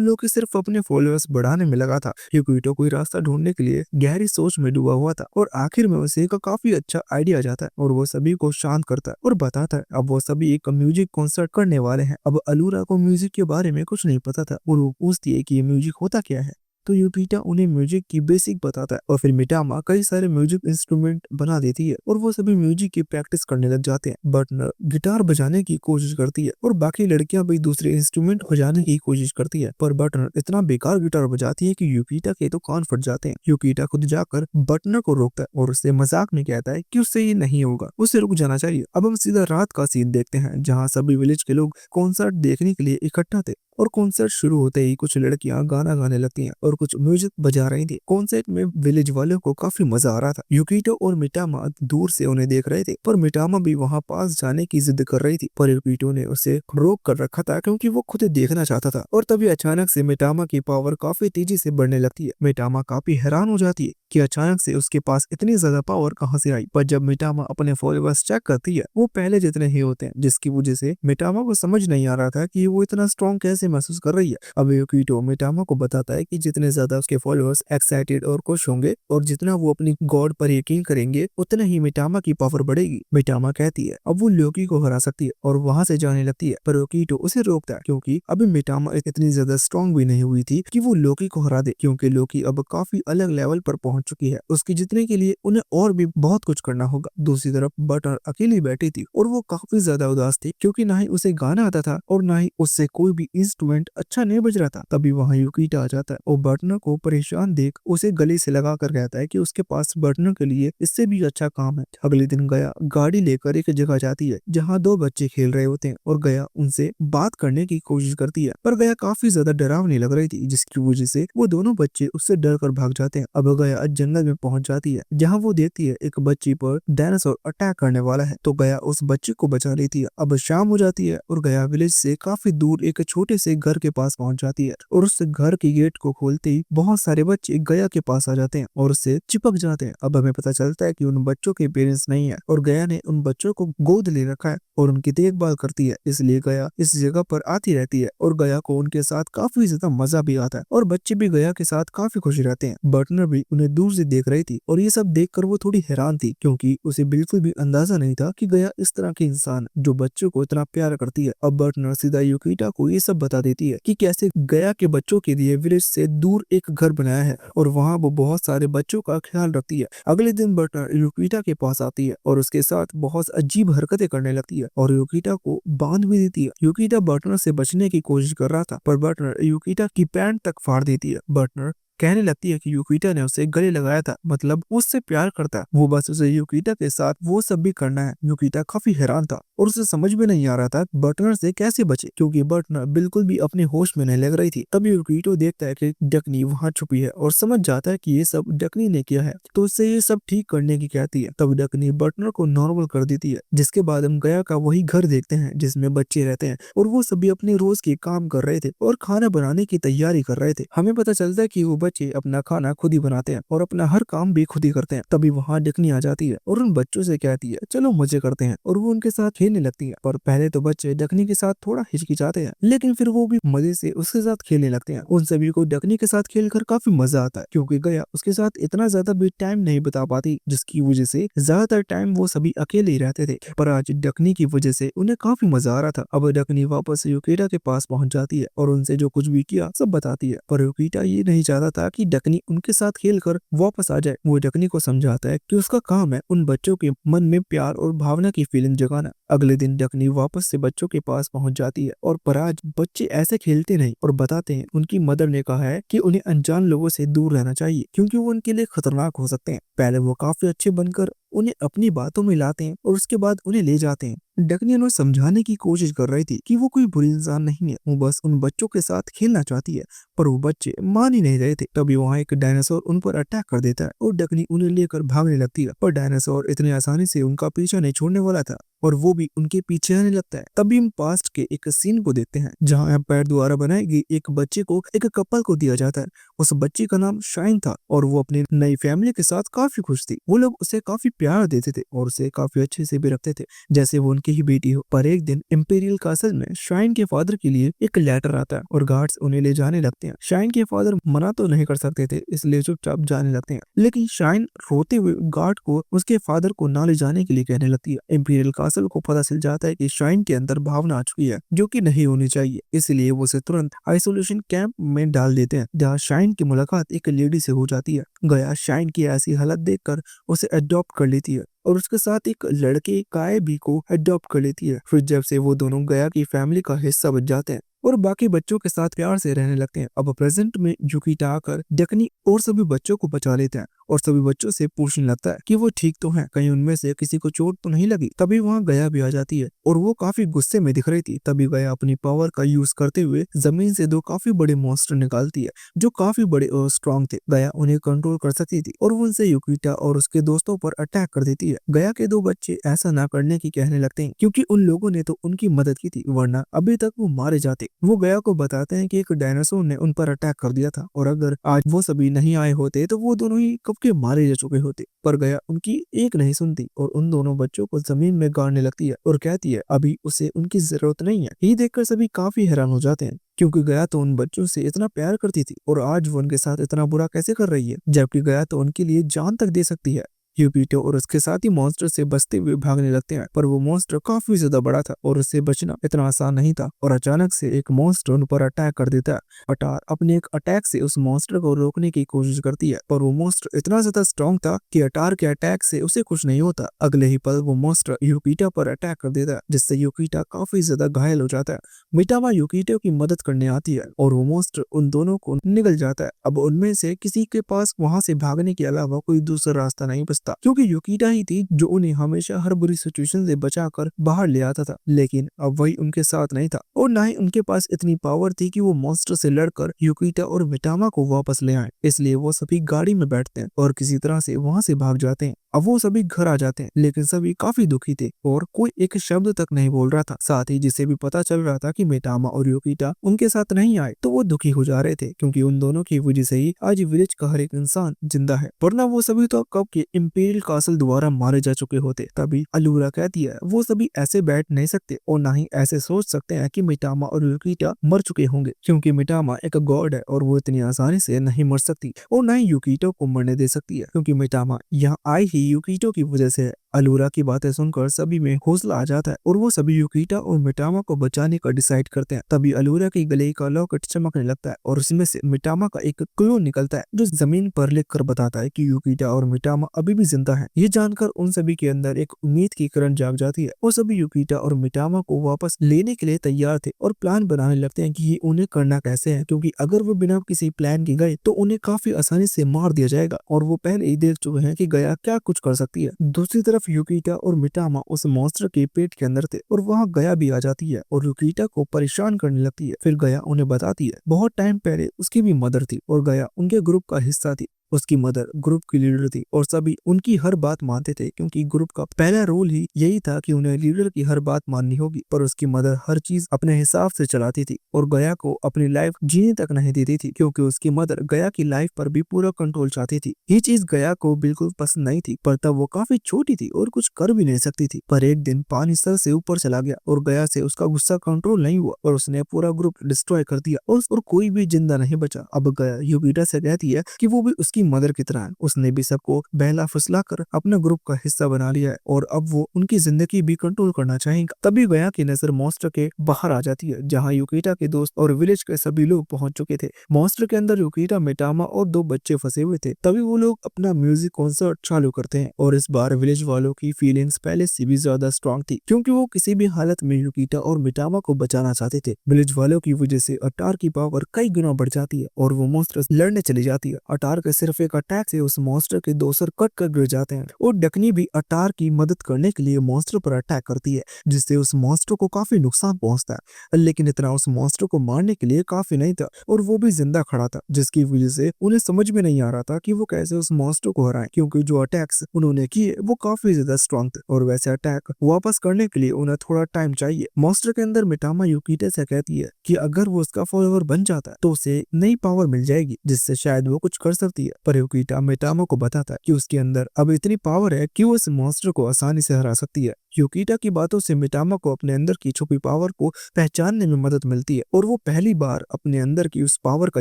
लोकी सिर्फ अपने फॉलोअर्स बढ़ाने में लगा था। युकिटो कोई रास्ता ढूंढने के लिए गहरी सोच में डूबा हुआ था और आखिर में उसे एक काफी अच्छा आइडिया आ जाता है और वो सभी को शांत करता है और बताता है अब वो सभी एक म्यूजिक कॉन्सर्ट करने वाले हैं। अब अलूरा को म्यूजिक के बारे में कुछ नहीं पता था और वो पूछती है कि ये म्यूजिक होता क्या है। तो यूकिटा उन्हें म्यूजिक की बेसिक बताता है और फिर मिटामा कई सारे म्यूजिक इंस्ट्रूमेंट बना देती है और वो सभी म्यूजिक की प्रैक्टिस करने लग जाते हैं। बटनर गिटार बजाने की कोशिश करती है और बाकी लड़कियां भी दूसरे इंस्ट्रूमेंट बजाने की कोशिश करती है, पर बटनर इतना बेकार गिटार बजाती है कि यूकिटा के तो कान फट जाते हैं। यूकिटा खुद जाकर बटनर को रोकता है और उससे मजाक में कहता है कि उससे ये नहीं होगा, उसे रुक जाना चाहिए। अब हम सीधा रात का सीन देखते हैं जहाँ सभी विलेज के लोग कॉन्सर्ट देखने के लिए इकट्ठा थे और कॉन्सर्ट शुरू होते ही कुछ लड़कियां गाना गाने लगती हैं और कुछ म्यूजिक बजा रही थी। कॉन्सर्ट में विलेज वालों को काफी मजा आ रहा था। यूकिटो और मिटामा दूर से उन्हें देख रहे थे, पर मिटामा भी वहां पास जाने की जिद कर रही थी, पर यूकिटो ने उसे रोक कर रखा था क्योंकि वो खुद देखना चाहता था। और तभी अचानक से मिटामा की पावर काफी तेजी से बढ़ने लगती है। मिटामा काफी हैरान हो जाती है कि अचानक से उसके पास इतनी ज्यादा पावर कहां से आई, पर जब मिटामा अपने फॉलोअर्स चेक करती है वो पहले जितने ही होते हैं, जिसकी वजह से मिटामा को समझ नहीं आ रहा था कि वो इतना स्ट्रॉन्ग कैसे महसूस कर रही है। अब यूकिटो मिटामा को बताता है कि जितने ज्यादा उसके फॉलोअर्स एक्साइटेड और खुश होंगे और जितना वो अपनी गॉड पर यकीन करेंगे उतना ही मिटामा की पावर बढ़ेगी। मिटामा कहती है अब वो लोकी को हरा सकती है और वहां से जाने लगती है, पर यूकिटो उसे रोकता है क्योंकि अभी मिटामा इतनी ज्यादा स्ट्रॉन्ग भी नहीं हुई थी कि वो लोकी को हरा दे, क्योंकि लोकी अब काफी अलग लेवल पर पहुंच चुकी है। उसकी जीतने के लिए उन्हें और भी बहुत कुछ करना होगा। दूसरी तरफ बटर अकेली बैठी थी और वो काफी ज्यादा उदास थी क्योंकि ना ही उसे गाना आता था और ना ही उससे कोई भी इंस्ट्रूमेंट अच्छा नहीं बज रहा था। तभी वहाँ यूकिटा आ जाता है और बटनर को परेशान देख उसे गले से लगा कर कहता है कि उसके पास बटनर के लिए इससे भी अच्छा काम है। अगले दिन गया गाड़ी लेकर एक जगह जाती है जहाँ दो बच्चे खेल रहे होते हैं और गया उनसे बात करने की कोशिश करती है, पर गया काफी ज्यादा डरावनी लग रही थी जिसकी वजह से वो दोनों बच्चे उससे डर कर भाग जाते हैं। अब गया जंगल में पहुंच जाती है जहाँ वो देखती है एक बच्ची पर डायनासोर अटैक करने वाला है, तो गया उस बच्चे को बचा लेती है। अब शाम हो जाती है और गया विलेज से काफी दूर एक छोटे से घर के पास पहुंच जाती है और उस घर की गेट को खोलते ही बहुत सारे बच्चे गया के पास आ जाते हैं और उससे चिपक जाते हैं। अब हमें पता चलता है कि उन बच्चों के पेरेंट्स नहीं है और गया ने उन बच्चों को गोद ले रखा है और उनकी देखभाल करती है, इसलिए गया इस जगह पर आती रहती है और गया को उनके साथ काफी ज्यादा मजा भी आता है और बच्चे भी गया के साथ काफी खुश रहते हैं। बटनर भी उन्हें दूर से देख रही थी और ये सब देखकर वो थोड़ी हैरान थी क्योंकि उसे बिल्कुल भी अंदाजा नहीं था कि गया इस तरह के इंसान जो बच्चों को इतना प्यार करती है। अब बटनर सीधा यूकिटा को ये सब बता देती है कि कैसे गया के बच्चों के लिए विलेज से दूर एक घर बनाया है और वहाँ वो बहुत सारे बच्चों का ख्याल रखती है। अगले दिन बटनर यूकिटा के पास आती है और उसके साथ बहुत अजीब हरकतें करने लगती है और यूकिटा को बांध भी देती है। यूकिटा बटनर से बचने की कोशिश कर रहा था, पर बटनर यूकिटा की पैंट तक फाड़ देती है। बटनर कहने लगती है कि यूकिटा ने उसे गले लगाया था, मतलब उससे प्यार करता है, वो बस उसे यूकिटा के साथ वो सब भी करना है। यूकिटा काफी हैरान था और उसे समझ में नहीं आ रहा था बटनर से कैसे बचे क्योंकि बटनर बिल्कुल भी अपने होश में नहीं लग रही थी। तभी यूकिटो देखता है कि डकनी वहाँ छुपी है और समझ जाता है कि ये सब डकनी ने किया है, तो उससे ये सब ठीक करने की कहती है। तब डकनी बटनर को नॉर्मल कर देती है, जिसके बाद हम गया का वही घर देखते हैं जिसमें बच्चे रहते हैं और वो सभी अपने रोज के काम कर रहे थे और खाना बनाने की तैयारी कर रहे थे। हमें पता चलता है कि वो बच्चे अपना खाना खुद ही बनाते हैं और अपना हर काम भी खुद ही करते हैं। तभी वहाँ डकनी आ जाती है और उन बच्चों से कहती है चलो मजे करते हैं और वो उनके साथ खेलने लगती है। पर पहले तो बच्चे डकनी के साथ थोड़ा हिचकिचाते हैं, लेकिन फिर वो भी मजे से उसके साथ खेलने लगते हैं। उन सभी को डकनी के साथ खेलकर काफी मजा आता है क्योंकि गया उसके साथ इतना ज्यादा भी टाइम नहीं बिता पाती, जिसकी वजह से ज्यादातर टाइम वो सभी अकेले ही रहते थे। पर आज डकनी की वजह से उन्हें काफी मजा आ रहा था। अब डकनी वापस यूकिटा के पास पहुंच जाती है और उनसे जो कुछ भी किया सब बताती है, पर यूकिटा ये नहीं चाहता था कि डकनी उनके साथ खेलकर वापस आ जाए। वो डकनी को समझाता है कि उसका काम है उन बच्चों के मन में प्यार और भावना की फीलिंग जगाना। अगले दिन डकनी वापस से बच्चों के पास पहुंच जाती है और पर आज बच्चे ऐसे खेलते नहीं और बताते हैं उनकी मदर ने कहा है कि उन्हें अनजान लोगों से दूर रहना चाहिए क्योंकि वो उनके लिए खतरनाक हो सकते हैं। पहले वो काफी अच्छे बनकर उन्हें अपनी बातों में लाते हैं और उसके बाद उन्हें ले जाते हैं। डकनी उन्हें समझाने की कोशिश कर रही थी कि वो कोई बुरी इंसान नहीं है, वो बस उन बच्चों के साथ खेलना चाहती है, पर वो बच्चे मान ही नहीं रहे थे। तभी वहाँ एक डायनासोर उन पर अटैक कर देता है और डकनी उन्हें लेकर भागने लगती है, पर डायनासोर इतनी आसानी से उनका पीछा नहीं छोड़ने वाला था और वो भी उनके पीछे आने लगता है। तभी हम पास्ट के एक सीन को देखते हैं जहाँ एम्पायर द्वारा बनाई गई एक बच्चे को एक कपल को दिया जाता है। उस बच्ची का नाम शाइन था और वो अपनी नई फैमिली के साथ काफी खुश थी। वो लोग उसे काफी प्यार देते थे और उसे काफी अच्छे से भी रखते थे, जैसे वो उनकी की ही बेटी हो। पर एक दिन इंपीरियल कासल में शाइन के फादर के लिए एक लेटर आता है और गार्ड्स उन्हें ले जाने लगते हैं। शाइन के फादर मना तो नहीं कर सकते थे, इसलिए चुपचाप जाने लगते हैं, लेकिन शाइन रोते हुए गार्ड को उसके फादर को ना ले जाने के लिए कहने लगती है। इंपीरियल कासल को पता चल जाता है कि शाइन के अंदर भावना आ चुकी है जो कि नहीं होनी चाहिए, इसलिए वो उसे तुरंत आइसोलेशन कैंप में डाल देते हैं, जहाँ शाइन की मुलाकात एक लेडी से हो जाती है। गया शाइन की ऐसी हालत देखकर उसे अडॉप्ट कर लेती है और उसके साथ एक लड़के काए भी को अडॉप्ट कर लेती है। फिर जब से वो दोनों गया की फैमिली का हिस्सा बन जाते हैं और बाकी बच्चों के साथ प्यार से रहने लगते हैं। अब प्रेजेंट में युकिटा आकर डकनी और सभी बच्चों को बचा लेते हैं और सभी बच्चों से पूछने लगता है कि वो ठीक तो हैं, कहीं उनमें से किसी को चोट तो नहीं लगी। तभी वहाँ गया भी आ जाती है और वो काफी गुस्से में दिख रही थी। तभी गया अपनी पावर का यूज करते हुए जमीन से दो काफी बड़े मॉन्स्टर निकालती है जो काफी बड़े और स्ट्रॉन्ग थे। गया उन्हें कंट्रोल कर सकती थी और वो उनसे युकिटा और उसके दोस्तों पर अटैक कर देती है। गया के दो बच्चे ऐसा ना करने की कहने लगते हैं क्योंकि उन लोगों ने तो उनकी मदद की थी, वरना अभी तक वो मारे जाते। वो गया को बताते हैं कि एक डायनासोर ने उन पर अटैक कर दिया था और अगर आज वो सभी नहीं आए होते तो वो दोनों ही कब के मारे जा चुके होते। पर गया उनकी एक नहीं सुनती और उन दोनों बच्चों को जमीन में गाड़ने लगती है और कहती है अभी उसे उनकी जरूरत नहीं है। ये देखकर सभी काफी हैरान हो जाते हैं क्योंकि गया तो उन बच्चों से इतना प्यार करती थी और आज वो उनके साथ इतना बुरा कैसे कर रही है, जबकि गया तो उनके लिए जान तक दे सकती है। यूपिटो और उसके साथी मॉन्स्टर से बचते हुए भागने लगते हैं, पर वो मॉन्स्टर काफी ज्यादा बड़ा था और उससे बचना इतना आसान नहीं था और अचानक से एक मॉन्स्टर उन पर अटैक कर देता है। अटार अपने एक अटैक से उस मॉन्स्टर को रोकने की कोशिश करती है, पर वो मॉन्स्टर इतना ज्यादा स्ट्रॉन्ग था कि अटार के अटैक से उसे कुछ नहीं होता। अगले ही पल वो मॉन्स्टर यूकिटा पर अटैक कर देता है, जिससे यूकिटा काफी ज्यादा घायल हो जाता है। मिटामा यूकिटो की मदद करने आती है और वो मॉन्स्टर उन दोनों को निगल जाता है। अब उनमें से किसी के पास वहां से भागने के अलावा कोई दूसरा रास्ता नहीं बचता क्योंकि युकिटा ही थी जो उन्हें हमेशा हर बुरी सिचुएशन से बचाकर बाहर ले आता था। लेकिन अब वही उनके साथ नहीं था और ना ही उनके पास इतनी पावर थी कि वो मॉन्स्टर से लड़कर युकिटा और मिटामा को वापस ले आए। इसलिए वो सभी गाड़ी में बैठते हैं और किसी तरह से वहां से भाग जाते हैं। अब वो सभी घर आ जाते हैं, लेकिन सभी काफी दुखी थे और कोई एक शब्द तक नहीं बोल रहा था। साथ ही जिसे भी पता चल रहा था कि मिटामा और युकिटा उनके साथ नहीं आए तो वो दुखी हो जा रहे थे क्योंकि उन दोनों की वजह से ही आज विलेज का हर एक इंसान जिंदा है, वरना वो सभी तो कब के इंपीरियल कासल द्वारा मारे जा चुके होते। तभी अलूरा कहती है वो सभी ऐसे बैठ नहीं सकते और ना ही ऐसे सोच सकते हैं कि मिटामा और युकिटा मर चुके होंगे, क्योंकि मिटामा एक गॉड है और वो इतनी आसानी से नहीं मर सकती और ना ही युकिटो को मरने दे सकती है, क्योंकि मिटामा यहाँ आई ही युकिटो की वजह से है। अलूरा की बातें सुनकर सभी में हौसला आ जाता है और वो सभी युकिटा और मिटामा को बचाने का डिसाइड करते हैं। तभी अलूरा की गले का लॉकेट चमकने लगता है और उसमें से मिटामा का एक क्लू निकलता है जो जमीन पर लिखकर बताता है कि युकिटा और मिटामा अभी भी जिंदा हैं। ये जानकर उन सभी के अंदर एक उम्मीद की किरण जाग जाती है और सभी युकिटा और मिटामा को वापस लेने के लिए तैयार थे और प्लान बनाने लगते हैं कि ये उन्हें करना कैसे है, क्योंकि अगर वो बिना किसी प्लान के गए तो उन्हें काफी आसानी से मार दिया जाएगा और वो पहले ही देख चुके हैं कि गया क्या कुछ कर सकती है। दूसरी तरफ युकिटा और मिटामा उस मॉन्स्टर के पेट के अंदर थे और वहाँ गया भी आ जाती है और युकिटा को परेशान करने लगती है। फिर गया उन्हें बताती है बहुत टाइम पहले उसकी भी मदर थी और गया उनके ग्रुप का हिस्सा थी। उसकी मदर ग्रुप की लीडर थी और सभी उनकी हर बात मानते थे क्योंकि ग्रुप का पहला रोल ही यही था कि उन्हें लीडर की हर बात माननी होगी। पर उसकी मदर हर चीज अपने हिसाब से चलाती थी और गया को अपनी लाइफ जीने तक नहीं देती थी क्योंकि उसकी मदर गया की लाइफ पर भी पूरा कंट्रोल चाहती थी। ये चीज गया को बिल्कुल पसंद नहीं थी, पर तब वो काफी छोटी थी और कुछ कर भी नहीं सकती थी। पर एक दिन पानी सर से ऊपर चला गया और गया से उसका गुस्सा कंट्रोल नहीं हुआ और उसने पूरा ग्रुप डिस्ट्रॉय कर दिया और कोई भी जिंदा नहीं बचा। अब गया युकिटा से कहती है कि वो भी उसकी मदर की तरह है, उसने भी सबको बहला फुसला कर अपना ग्रुप का हिस्सा बना लिया है और अब वो उनकी जिंदगी भी कंट्रोल करना चाहेगा। तभी गया की नजर मॉन्स्टर के बाहर आ जाती है जहाँ युकिटा के दोस्त और विलेज के सभी लोग पहुंच चुके थे। मॉन्स्टर के अंदर युकिटा, मिटामा और दो बच्चे फंसे हुए थे। तभी वो लोग अपना म्यूजिक कॉन्सर्ट चालू करते हैं और इस बार विलेज वालों की फीलिंग्स पहले से भी ज्यादा स्ट्रॉन्ग थी क्योंकि वो किसी भी हालत में युकिटा और मिटामा को बचाना चाहते थे। विलेज वालों की वजह से अटार की पावर कई गुना बढ़ जाती है और वो मॉन्स्टर लड़ने चली जाती है। अटार के सिर्फ एक अटैक से उस मॉन्स्टर के दो सर कट कर गिर जाते हैं और डकनी भी अटार की मदद करने के लिए मॉन्स्टर पर अटैक करती है जिससे उस मॉन्स्टर को काफी नुकसान पहुंचता है। लेकिन इतना उस मॉन्स्टर को मारने के लिए काफी नहीं था और वो भी जिंदा खड़ा था, जिसकी वजह से उन्हें समझ में नहीं आ रहा था कि वो कैसे उस मॉन्स्टर को हराएं क्योंकि जो अटैक्स उन्होंने किए वो काफी ज्यादा स्ट्रॉन्ग थे और वैसे अटैक वापस करने के लिए उन्हें थोड़ा टाइम चाहिए। मॉन्स्टर के अंदर मिटामा युकिटा से कहती है कि अगर वो उसका फॉलोअर बन जाता है तो उसे नई पावर मिल जाएगी जिससे शायद वो कुछ कर सकती है। पर युकिटा मिटामा को बताता है कि उसके अंदर अब इतनी पावर है कि वो इस मॉन्स्टर को आसानी से हरा सकती है। युकिटा की बातों से मिटामा को अपने अंदर की छुपी पावर को पहचानने में मदद मिलती है और वो पहली बार अपने अंदर की उस पावर का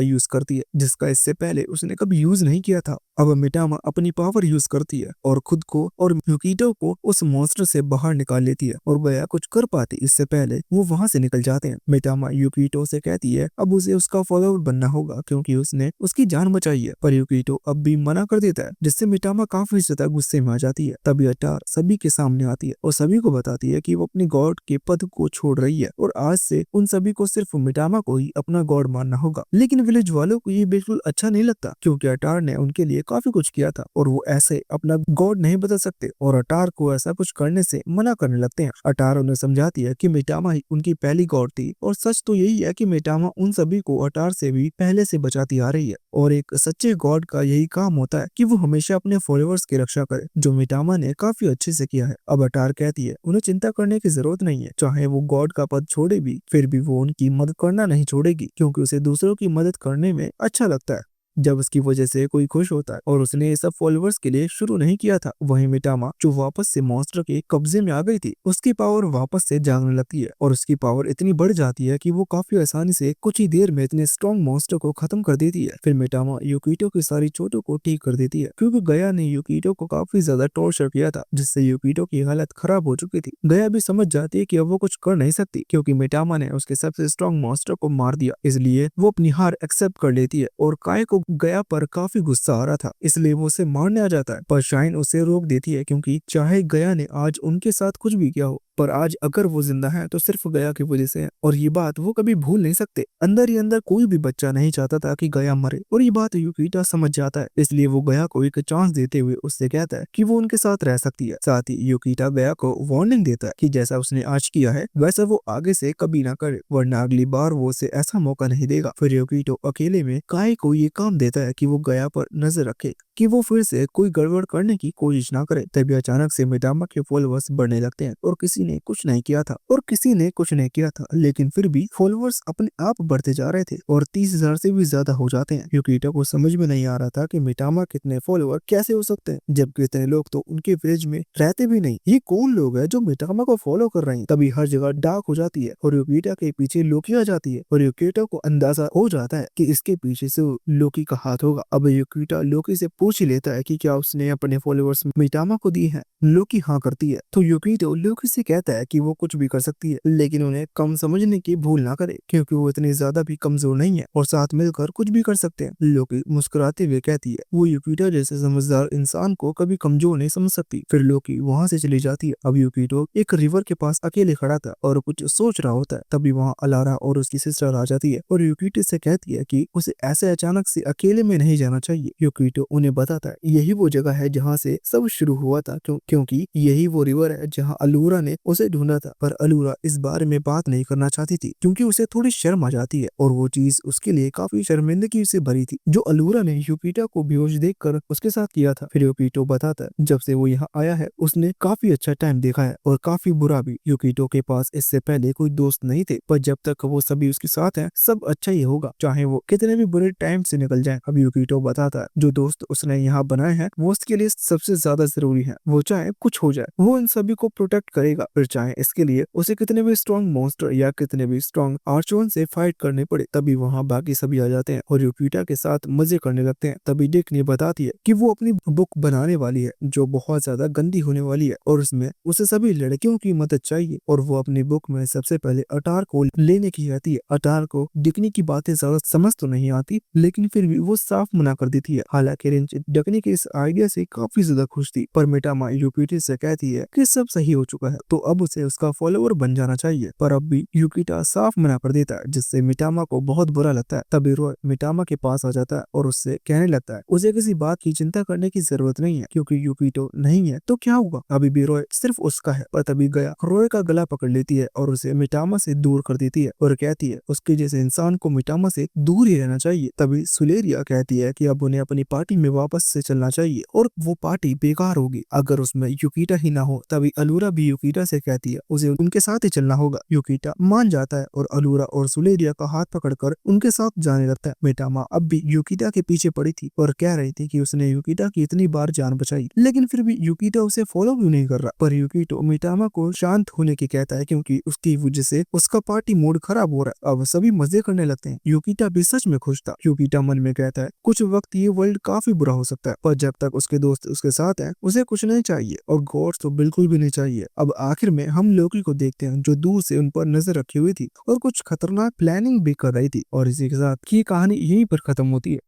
यूज करती है जिसका इससे पहले उसने कभी यूज नहीं किया था। अब मिटामा अपनी पावर यूज करती है और खुद को और युकिटो को उस मॉन्स्टर से बाहर निकाल लेती है और गया कुछ कर पाती इससे पहले वो वहां से निकल जाते हैं। मिटामा युकिटो से कहती है अब उसे उसका फॉलोअर बनना होगा क्योंकि उसने उसकी जान बचाई है, पर युकिटो अब भी मना कर देता है जिससे मिटामा काफी ज्यादा गुस्से में आ जाती है। तभी अटार सभी के सामने आती है और सभी को बताती है कि वो अपनी गॉड के पद को छोड़ रही है और आज से उन सभी को सिर्फ मिटामा को ही अपना गॉड मानना होगा। लेकिन विलेज वालों को ये बिल्कुल अच्छा नहीं लगता क्योंकि अटार ने उनके लिए काफी कुछ किया था और वो ऐसे अपना गॉड नहीं बदल सकते और अटार को ऐसा कुछ करने से मना करने लगते हैं। अटार उन्हें समझाती है कि मिटामा ही उनकी पहली गॉड थी और सच तो यही है कि मिटामा उन सभी को अटार से भी पहले से बचाती आ रही है और एक सच्चे गॉड का यही काम होता है कि वो हमेशा अपने फॉलोअर्स की रक्षा करे, जो मिटामा ने काफी अच्छे से किया है। अब अटार कहती है उन्हें चिंता करने की जरूरत नहीं है, चाहे वो गॉड का पद छोड़े भी फिर भी वो उनकी मदद करना नहीं छोड़ेगी क्योंकि उसे दूसरों की मदद करने में अच्छा लगता है जब उसकी वजह से कोई खुश होता है और उसने ये सब फॉलोअर्स के लिए शुरू नहीं किया था। वहीं मिटामा जो वापस से मॉन्स्टर के कब्जे में आ गई थी उसकी पावर वापस से जागने लगती है और उसकी पावर इतनी बढ़ जाती है कि वो काफी आसानी से कुछ ही देर में इतने स्ट्रॉन्ग मॉन्स्टर को खत्म कर देती है। फिर मिटामा युकिटो की सारी चोटों को ठीक कर देती है क्योंकि गया ने युकिटो को काफी ज्यादा टॉर्चर किया था जिससे युकिटो की हालत खराब हो चुकी थी। गया भी समझ जाती है कि अब वो कुछ कर नहीं सकती क्योंकि मिटामा ने उसके सबसे स्ट्रॉन्ग मॉन्स्टर को मार दिया, इसलिए वो अपनी हार एक्सेप्ट कर लेती है और काय को गया पर काफी गुस्सा आ रहा था इसलिए वो उसे मारने आ जाता है, पर शाइन उसे रोक देती है क्योंकि चाहे गया ने आज उनके साथ कुछ भी किया हो पर आज अगर वो जिंदा है तो सिर्फ गया की वजह से है और ये बात वो कभी भूल नहीं सकते। अंदर ही अंदर कोई भी बच्चा नहीं चाहता था कि गया मरे और ये बात युकिटा समझ जाता है, इसलिए वो गया को एक चांस देते हुए उससे कहता है कि वो उनके साथ रह सकती है। साथ ही युकिटा गया को वार्निंग देता है कि जैसा उसने आज किया है वैसा वो आगे से कभी ना करे वरना अगली बार वो उसे ऐसा मौका नहीं देगा। फिर युकिटो अकेले में काय को ये काम देता है कि वो गया पर नजर रखे कि वो फिर से कोई गड़बड़ करने की कोशिश ना करे। तभी अचानक से मिटामा के फॉलोअर्स बढ़ने लगते हैं और किसी ने कुछ नहीं किया था लेकिन फिर भी फॉलोअर्स अपने आप बढ़ते जा रहे थे और 30,000 से भी ज्यादा हो जाते हैं। युकिटा को समझ में नहीं आ रहा था कि मिटामा कितने फॉलोअर कैसे हो सकते हैं जबकि इतने लोग तो उनके विलेज में रहते भी नहीं। ये कौन लोग है जो मिटामा को फॉलो कर रहे हैं। तभी हर जगह डार्क हो जाती है और युकिटा के पीछे लोकी आ जाती है और युकिटा को अंदाजा हो जाता है कि इसके पीछे से लोकी का हाथ होगा। अब युकिटा लोकी से पूछ ही लेता है कि क्या उसने अपने फॉलोअर्स मिटामा को दिए हैं। लोकी हाँ करती है तो युकिटो लोकी से कहता है कि वो कुछ भी कर सकती है लेकिन उन्हें कम समझने की भूल ना करे क्योंकि वो इतनी ज्यादा भी कमजोर नहीं है और साथ मिलकर कुछ भी कर सकते हैं। लोकी मुस्कुराते हुए कहती है वो युकिटो जैसे समझदार इंसान को कभी कमजोर नहीं समझ सकती। फिर लोकी वहाँ से चली जाती है। अब युकिटो एक रिवर के पास अकेले खड़ा था और कुछ सोच रहा होता है, तभी वहाँ अलारा और उसकी सिस्टर आ जाती है और युकिटो से कहती है कि उसे ऐसे अचानक से अकेले में नहीं जाना चाहिए। युकिटो उन्हें बताता है यही वो जगह है जहाँ से सब शुरू हुआ था क्योंकि यही वो रिवर है जहाँ अलूरा ने उसे ढूंढा था, पर अलूरा इस बारे में बात नहीं करना चाहती थी क्योंकि उसे थोड़ी शर्म आ जाती है और वो चीज उसके लिए काफी शर्मिंदगी से भरी थी जो अलूरा ने युकिटा को बेहोश देखकर उसके साथ किया था। फिर युकिटो बताता है जब से वो यहाँ आया है उसने काफी अच्छा टाइम देखा है और काफी बुरा भी। युकिटो के पास इससे पहले कोई दोस्त नहीं थे, पर जब तक वो सभी उसके साथ हैं सब अच्छा ही होगा चाहे वो कितने भी बुरे टाइम से निकल जाए। अब युकिटो बताता है जो दोस्त उसने यहाँ बनाए हैं वो उसके लिए सबसे ज्यादा जरूरी है, वो चाहे कुछ हो जाए वो इन सभी को प्रोटेक्ट करेगा, फिर चाहे इसके लिए उसे कितने भी स्ट्रॉन्ग मॉन्स्टर या कितने भी स्ट्रॉन्ग आर्चरों से फाइट करने पड़े। तभी वहाँ बाकी सभी आ जाते हैं और युकिटा के साथ मजे करने लगते हैं। तभी डिक ने बताती है कि वो अपनी बुक बनाने वाली है जो बहुत ज्यादा गंदी होने वाली है और उसमें उसे सभी लड़कियों की मदद चाहिए और वो अपनी बुक में सबसे पहले अटार को लेने की कहती है। अटार को डिकनी की बातें ज्यादा समझ तो नहीं आती लेकिन फिर भी वो साफ मना कर देती है। हालांकि रिंच डिकनी के इस आइडिया से काफी ज्यादा खुश थी, पर मिटामा युकिटा से कहती है कि सब सही हो चुका है तो अब उसे उसका फॉलोअर बन जाना चाहिए, पर अब भी युकिटा साफ मना कर देता है जिससे मिटामा को बहुत बुरा लगता है। तभी रॉय मिटामा के पास आ जाता है और उससे कहने लगता है उसे किसी बात की चिंता करने की जरूरत नहीं है क्योंकि युकिटो नहीं है तो क्या होगा, अभी भी रॉय सिर्फ उसका है। पर तभी गया रॉय का गला पकड़ लेती है और उसे मिटामा से दूर कर देती है और कहती है उसके जैसे इंसान को मिटामा से दूर ही रहना चाहिए। तभी सुलेरिया कहती है कि अब उन्हें अपनी पार्टी में वापस से चलना चाहिए और वो पार्टी बेकार होगी अगर उसमें युकिटा ही ना हो। तभी अलूरा भी युकिटा से से कहती है उसे उनके साथ ही चलना होगा। युकिटा मान जाता है और अलूरा और सुलेरिया का हाथ पकड़कर उनके साथ जाने लगता है। मिटामा अब भी युकिटा के पीछे पड़ी थी और कह रही थी कि उसने युकिटा की इतनी बार जान बचाई, लेकिन फिर भी युकिटा उसे फॉलो क्यों नहीं कर रहा। पर युकिटो मिटामा को शांत होने की कहता है क्योंकि उसकी वजह से उसका पार्टी मूड खराब हो रहा है। अब सभी मजे करने लगते हैं। युकिटा भी सच में खुश था। युकिटा मन में कहता है कुछ वक्त ये वर्ल्ड काफी बुरा हो सकता है, पर जब तक उसके दोस्त उसके साथ हैं उसे कुछ नहीं चाहिए और गॉड्स तो बिल्कुल भी नहीं चाहिए। अब आखिर में हम लोकी को देखते हैं जो दूर से उन पर नजर रखी हुई थी और कुछ खतरनाक प्लानिंग भी कर रही थी। और इसी के साथ की कहानी यहीं पर खत्म होती है।